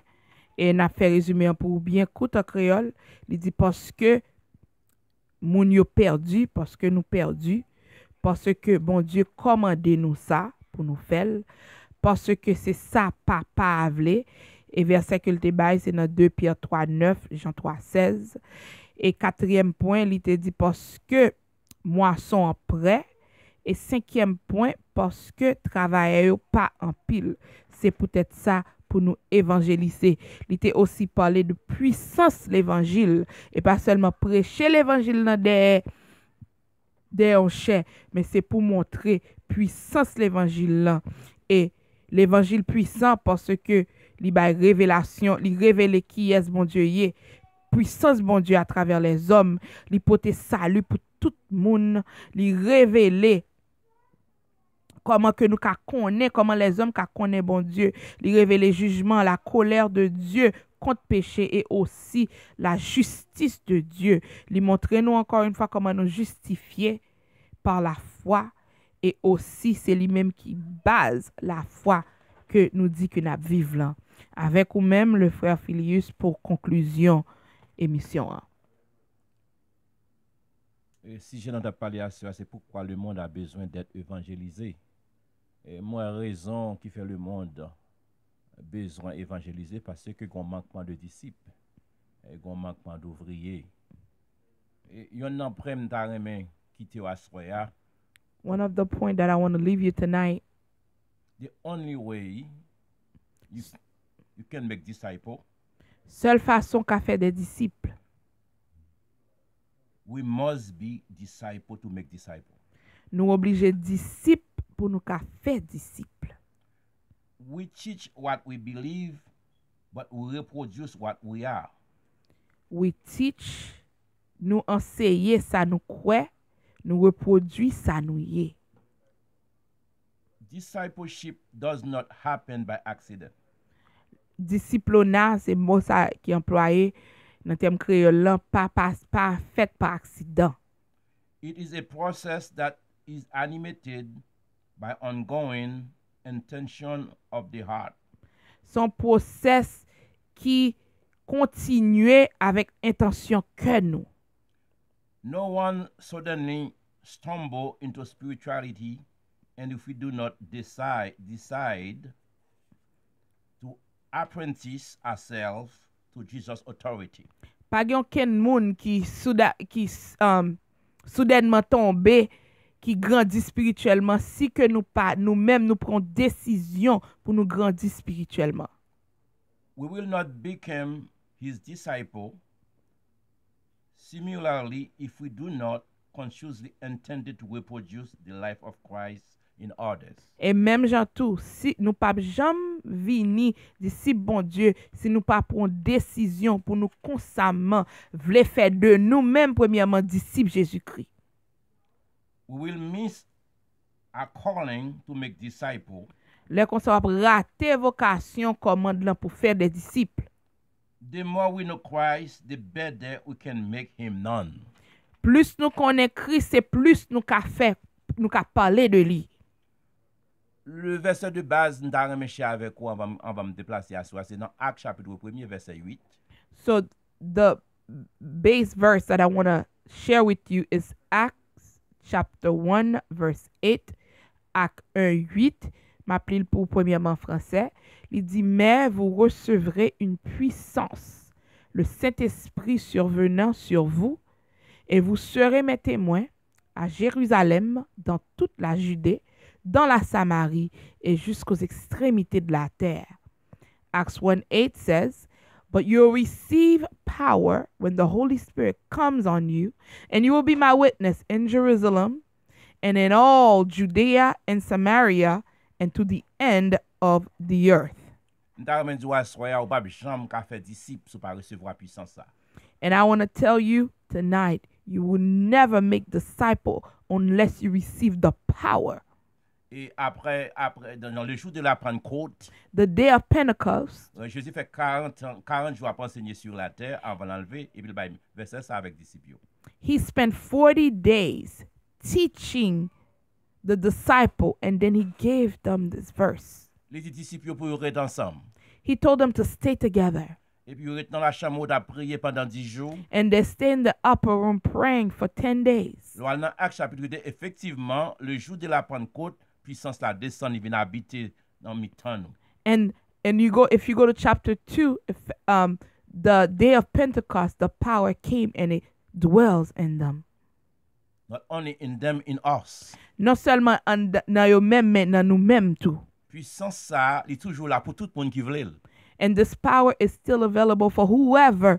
et n'a fait résumer pour bien court en créole. Il dit parce que moun yo perdu, parce que nous perdus, parce que bon Dieu commandé nous ça pour nous faire, parce que c'est ça papa a voulu. Et verset que le débat c'est dans 2 Pierre 3, 9, Jean 3, 16. Et 4e point, il te dit parce que moisson en prêt. Et 5e point, parce que travailleur pas en pile. C'est peut-être ça pour nous évangéliser. Il était aussi parlé de puissance l'évangile et pas seulement prêcher l'évangile dans des enchères, mais c'est pour montrer puissance l'évangile là. Et l'évangile puissant parce que il y a révélation, il révèle qui est bon Dieu y est. Puissance bon Dieu à travers les hommes, il porte salut pour tout le monde, il révèle comment que nous connaissons, comment les hommes connaissent bon Dieu, il révèle le jugement, la colère de Dieu contre péché et aussi la justice de Dieu. Il montre nous encore une fois comment nous justifier par la foi et aussi c'est lui-même qui base la foi que nous dit que nous vivons là. Avec ou même le frère Filius pour conclusion émission. Et si je n'en ai parlé à ça, c'est pourquoi le monde a besoin d'être évangélisé. Et moi, raison qui fait le monde besoin d'évangéliser parce que qu'on manquement de disciples, et qu'on manquement d'ouvriers. Et il y en a près qui te assoya. One of the points that I want to leave you tonight. The only way you can make disciples. Seule façon qu'a fait des disciples. We must be disciples to make disciples. Nous obligés disciples pour nous qu'a fait disciples. We teach what we believe, but we reproduce what we are. We teach, nous enseigner ça nous croit, nous reproduit ça nous y est. Discipleship does not happen by accident. Disciplonat, c'est mot ça qui est employé dans terme créole, pas fait par accident. It is a process that is animated by ongoing intention of the heart. Son process qui continue avec intention que nous. No one suddenly stumble into spirituality, and if we do not decide to apprentice ourselves to Jesus' authority. Pas aucun monde qui soudainement tombé, qui grandit spirituellement, si que nous-mêmes nous prenons décision pour nous grandir spirituellement. We will not become his disciple. Similarly, if we do not consciously intended to reproduce the life of Christ in others. Et même Jean tout, si nous pas jamais vini disciple bon Dieu, si nous pas prendre décision pour nous constamment vle faire de nous-mêmes premièrement disciples Jésus-Christ. We will miss our calling to make disciples. Les qu'on va rater vocation commandement pour faire des disciples. The more we know Christ, the better we can make him known. Plus nous connaissons Christ, c'est plus nous qu'a fait, nous qu'a parler de lui. Le verset de base, nous allons avec vous, on va me déplacer à soi, c'est dans Actes chapitre 1, verset 8. So the base verse that I want to share with you is Acts chapter 1 verse 8. Actes 1, 8. M'appelle pour premièrement en français. Il dit, mais vous recevrez une puissance, le Saint-Esprit survenant sur vous, et vous serez mes témoins à Jérusalem, dans toute la Judée, dans la Samarie et jusqu'aux extrémités de la terre. Acts 1:8 says, but you'll receive power when the Holy Spirit comes on you, and you will be my witness in Jerusalem and in all Judea and Samaria and to the end of the earth. And I want to tell you tonight, you will never make disciple unless you receive the power. Et après dans le jour de la Pentecôte, the day of Pentecost, Jésus fait 40 jours à enseigner sur la terre avant d'enlever, et puis il va verser ça avec les disciples. he spent 40 days teaching the disciple, and then he gave them this verse. Les disciples pour être ensemble. He told them to stay together. Et puis ils étaient dans la chambre à prier pendant 10 jours. And they stay in the upper room praying for 10 days. Dans Actes chapitre 2, effectivement, le jour de la Pentecôte, puissance la descend, il vient habiter dans mi-temps nous. And if you go to chapter 2, the day of Pentecost, the power came and it dwells in them. Not only in them, in us. Non seulement dans yo même, mais dans nous-mêmes tout. Puissance ça, il est toujours là pour tout le monde qui veut. And this power is still available for whoever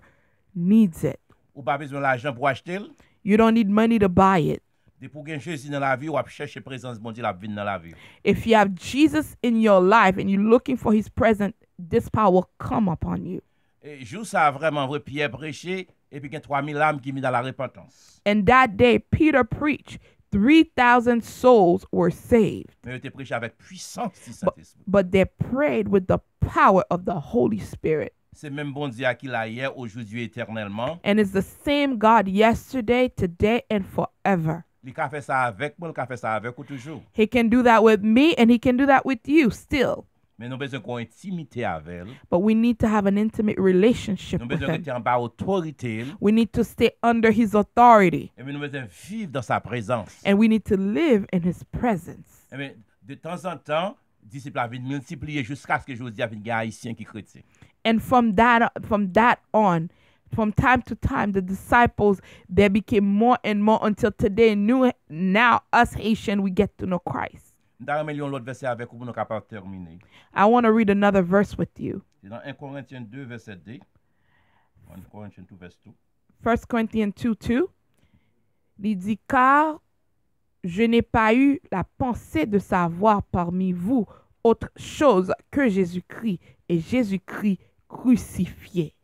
needs it. Ou pas besoin d'argent pour acheter. You don't need money to buy it. De pour gagner Jésus dans la vie, ou à chercher présence bon Dieu la vie dans la vie. If you have Jesus in your life and you're looking for his presence, this power will come upon you. Et jour ça vraiment vrai Pierre prêcher et puis il y a 3000 âmes qui viennent dans la repentance. And that day Peter preached, 3,000 souls were saved. Mais il était prêché avec puissance du Saint-Esprit. But they prayed with the power of the Holy Spirit. C'est même bon Dieu qui l'a hier, aujourd'hui, éternellement. And it's the same God yesterday, today, and forever. Il a fait ça avec moi, il a fait ça avec vous toujours. He can do that with me and he can do that with you still. Mais nous avons besoin qu'on intimité avec elle. But we need to have an intimate relationship Nous avons with besoin him. d'être en bas autorité. We need to stay under his authority. Et nous avons besoin de vivre dans sa présence. And we need to live in his presence. Et bien, de temps en temps, disciples viennent multiplier jusqu'à ce que je vous dise qu'il y a des haïtiens qui chrétiens. And from that on, from time to time, the disciples, they became more and more until today. Now us Haitian, we get to know Christ. Nous allons lire l'autre verset avec vous pour nous capables de terminer. I want to read another verse with you. C'est dans 1 Corinthiens 2, verset 2. 1 Corinthians 2, verset 2. 1 Corinthians 2:2. Il dit, car je n'ai pas eu la pensée de savoir parmi vous autre chose que Jésus-Christ et Jésus-Christ crucifié.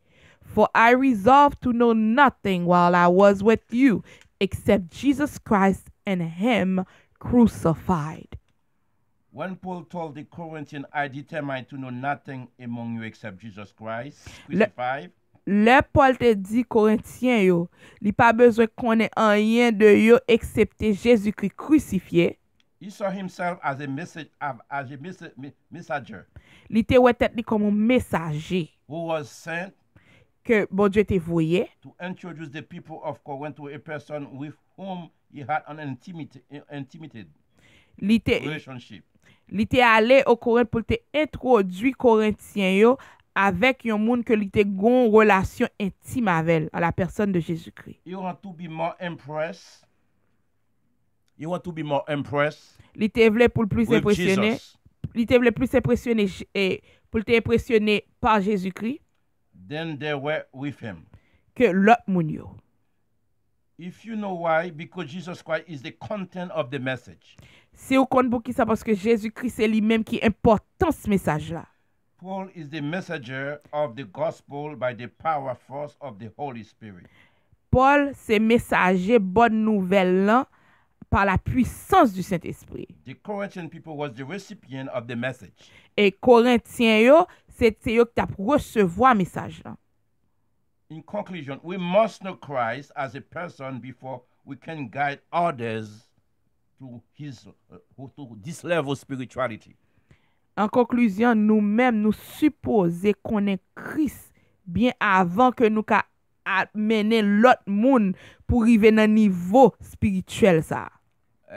For I resolved to know nothing while I was with you except Jesus Christ and him crucified. When Paul told the Corinthians, I determined to know nothing among you except Jesus Christ crucified. Le Paul te dit Corinthiens yo, li pas besoin connaît rien de yo excepté Jésus-Christ crucifié. He saw himself as a messenger Li te wè tèt li comme un messager who was sent que bon Dieu te voyé to introduce the people of Corinth to a person with whom he had an intimate li te relationship. Li te allé au Corinth pour te introduire Corinthiens yo avec yon moun que li te gon relation intime avec à la personne de Jésus-Christ. You want to be more impressed? You want to be more impressed Li te vle pour plus with impressionner, Jesus? li te vle plus impressionner pour te impressionner par Jésus-Christ Then they were with him. que l'autre moun yo. If you know why, because Jesus Christ is the content of the message. Si ou kon pour qui ça parce que Jésus-Christ c'est lui-même qui important ce message là. Paul is the messenger of the gospel by the power force of the Holy Spirit. Paul c'est messager bonne nouvelle là par la puissance du Saint-Esprit. The Corinthian people was the recipient of the message. Et Corinthiens yo, c'est yo qui t'a recevoir message là. In conclusion, we must know Christ as a person before we can guide others to this level of spirituality. En conclusion, nous-mêmes nous supposons connaître Christ bien avant que nous ka amener l'autre monde pour arriver dans niveau spirituel ça.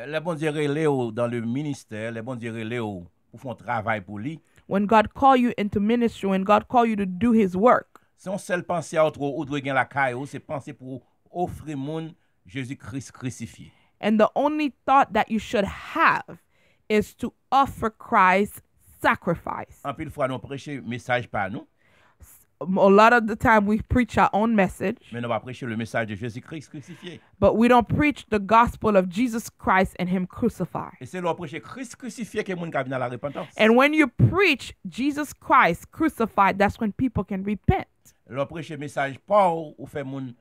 Les bons dieux relèvent dans le ministère, les bons dieux relèvent pour faire un travail pour lui. When God call you into ministry, when God call you to do his work, Si on seul penser à autre ou doit gagner la caille, c'est penser pour offrir monde Jésus-Christ crucifié. and the only thought that you should have is to offer Christ sacrifice. En pile fois nous prêcher message par nous, A lot of the time we preach our own message, mais nous va prêcher le message de Jésus-Christ crucifié. but we don't preach the gospel of Jesus Christ and him crucified. Et c'est leur prêcher Christ crucifié que monde qui vient à la repentance. And when you preach Jesus Christ crucified, that's when people can repent. Leur prêcher message Paul ou fait monde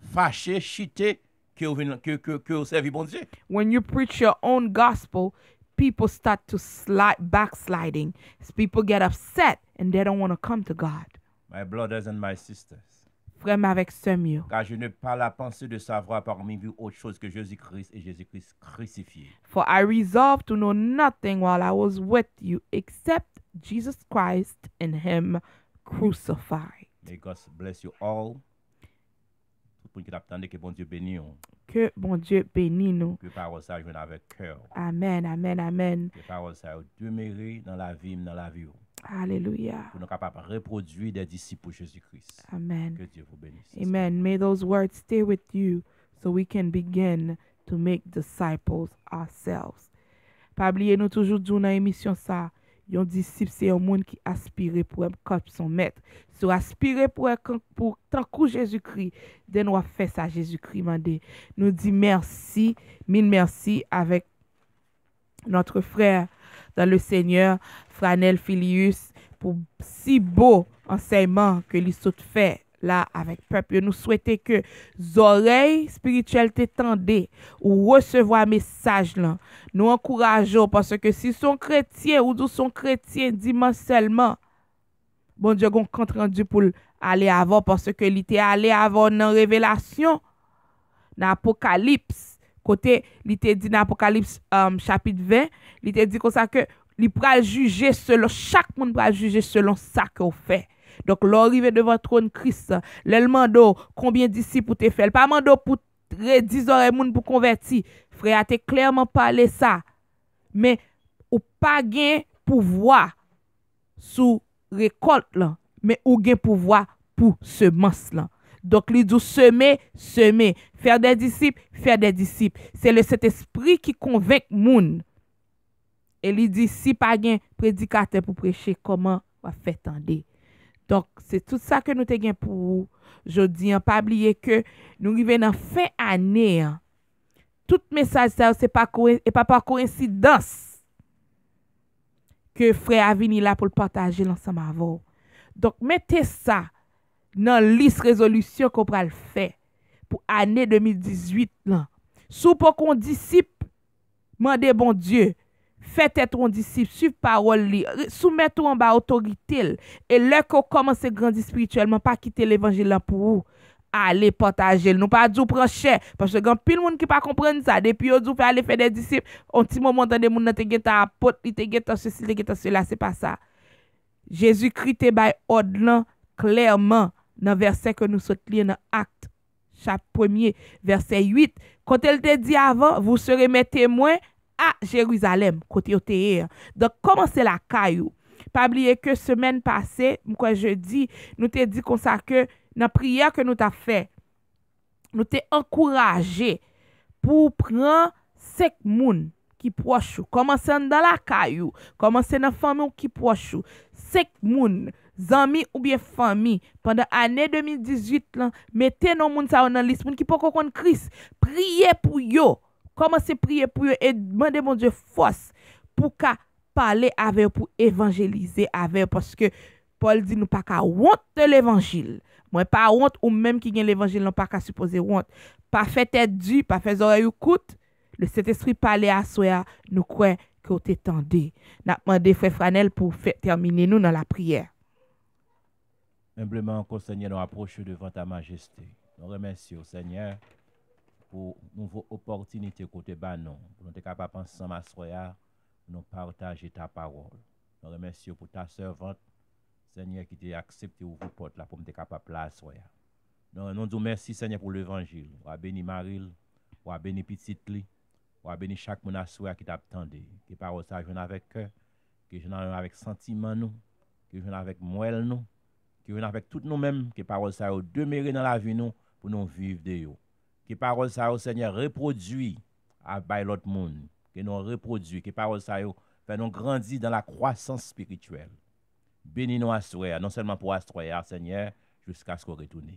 fâché, chité que vous servez bon Dieu. When you preach your own gospel, people start to backsliding. People get upset and they don't want to come to God. My brothers and my sisters, Frères avec sœurs mieux. car je n'ai pas la pensée de savoir parmi vous autre chose que Jésus-Christ et Jésus-Christ crucifié. For I resolved to know nothing while I was with you except Jesus Christ and him crucified. May God bless you all. Tout le monde qui t'attendait, que bon Dieu bénisse. Que bon Dieu bénisse nous. Que parole ça vienne avec cœur. Amen, amen, amen. Que parole ça demeurer dans la vie, dans la vie. Hallelujah. Pour nous capables de reproduire des disciples de Jésus-Christ. Amen. Que Dieu vous bénisse. Amen. May those words stay with you so we can begin to make disciples ourselves. Pas oublier nous toujours dire dans l'émission ça, un disciple c'est un monde qui aspire pour être comme son maître. So aspirer pour tant que Jésus-Christ, de nous faire ça Jésus-Christ mandé. Nous dit merci, mille merci avec notre frère dans le Seigneur, Franel Filius, pour si beau enseignement que lui saute fait là avec peuple. Nous souhaitons que les oreilles spirituelles t'étendent ou recevoir message là. Nous encourageons parce que si son chrétien ou son chrétien dimanche seulement, bon Dieu gon compte rendu pour aller avant parce que il était allé avant dans révélation dans Apocalypse côté il était dit dans Apocalypse chapitre 20, il était dit comme ça que il pral juger selon chaque monde pral juger selon ça qu'on fait. Donc l'arrivée devant le trône Christ, le mando combien disciples te fait, pas mando pour 10 oreilles moun pour convertir. Frère a te clairement parlé ça. Mais ou pas gain pouvoir sous récolte là, mais ou gain pouvoir pour semence là. Donc il dit semer, faire des disciples. C'est le Saint-Esprit qui convainc moun. Et il dit si pas gain prédicateur pour prêcher, comment va faire tendre. Donc c'est tout ça que nous te gain pour vous. Je dis pas oublier que nous arrivons dans fin année. Tout message ça c'est pas par coïncidence que frère a venu là pour le partager l'ensemble avec vous. Donc mettez ça dans liste résolution qu'on va le faire pour année 2018 là. Sous pour qu'on disciple, mandez bon Dieu, faites être un disciple, suivez parole, soumettez en bas autorité et là qu'on commence à grandir spirituellement, pas quitter l'évangile là pour vous. Allez partager, nous pas dire prendre cher parce que quand pile monde qui pas comprendre ça depuis on dit aller faire des disciples, un petit moment dans des monde te geta apôtre, te geta ceci, te geta cela, c'est pas ça. Jésus-Christ te bay ordre clairement dans verset que nous sommes lire dans Acte chapitre 1er verset 8 quand elle te dit avant vous serez mes témoins à Jérusalem côté au terre. Donc commencez la caillou. Pas oublier que semaine passée, quoi jeudi, nous te dit comme ça que dans prière que nous t'a fait, nous t'ai encouragé pour prendre 5 moun qui proche, commencer dans la caillou, commencer dans famille qui proche, 5 moun amis ou bien famille pendant année 2018 là, mettez nos moun ça dans liste moun qui pas connaître Christ, priez pour yo, commencez prier pour yo et demandez mon Dieu force pour qu'a parler avec pour évangéliser avec parce que Paul dit nous pas qu'à honte de l'évangile. Moi pas honte ou même qui gagne l'évangile non pas qu'à supposer honte. Pas fait tête due, pas fait oreille coûte. Le Saint-Esprit parler à soi, nous croyons que vous t'étendez. N'a demandé frère Franel pour terminer nous dans la prière. Humblement encore Seigneur nous approche devant ta majesté. Nous remercions Seigneur pour nouveau opportunité côté banon pour nous être capable ensemble à soi nous partager ta parole. Nous remercions pour ta servante Seigneur qui t'a accepté ouvrir porte là pour me capable place soya. Nous disons merci Seigneur pour l'évangile. On a béni Maril, on a béni petite li, on a béni chaque monde à soya qui t'attendait. Que parole ça vienne avec cœur, que vienne avec sentiment nous, que vienne avec moelle nous, que vienne avec tout nous mêmes, que parole ça demeurer dans la vie nous pour nous vivre de yo. Que parole ça Seigneur reproduit à by l'autre monde, que nous reproduit, que parole ça fait nous grandir dans la croissance spirituelle. Bénis-nous à soi, non seulement pour Astroya, Seigneur, jusqu'à ce qu'on retourne.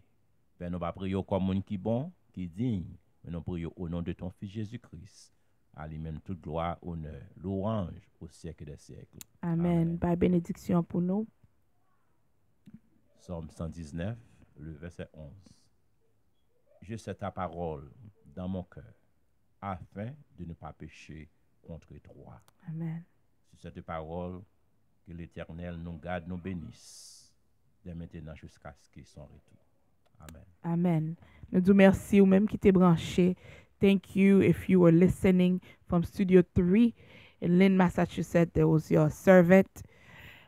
Père, nous pas prier comme monde qui bon, qui digne, mais nous prions au nom de ton Fils Jésus-Christ. À lui-même toute gloire, honneur, louange au siècle des siècles. Amen. Par bénédiction pour nous. Psaume 119, le verset 11. Je sais ta parole dans mon cœur, afin de ne pas pécher contre toi. Amen. Sur cette parole, que l'Éternel nous garde, nous bénisse, dès maintenant jusqu'à ce qu'il son retour. Amen. Amen. Nous disons merci ou même qui t'es branché. Thank you if you were listening from Studio 3 in Lynn, Massachusetts. There was your servant,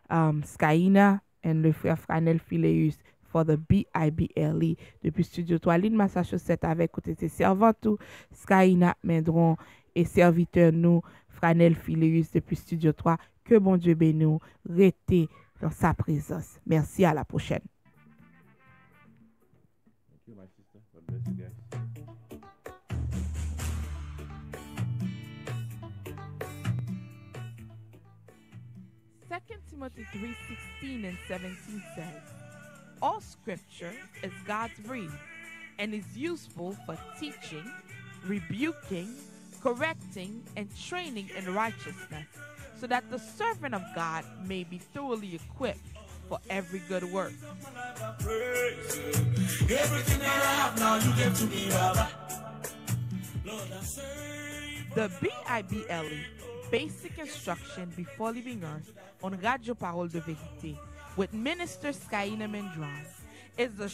Skyina, and le frère Franel Phileus for the BIBLE depuis Studio 3 Lynn, Massachusetts avec côté ses servantes, Skyina Mendron et serviteur nous, Franel Phileus depuis Studio 3. Que bon Dieu bénisse, restez dans sa présence. Merci, à la prochaine. Thank you, my sister. God bless you guys. 2 Timothy 3:16 and 17 says, all scripture is God's breathed and is useful for teaching, rebuking, correcting, and training in righteousness, so that the servant of God may be thoroughly equipped for every good work. Everything that I have now, you give to me, Baba. Lord, I say. The BIBLE, Basic Instruction Before Leaving Earth, on Radio Parole de Vérité, with Minister Skyina Mendron, is the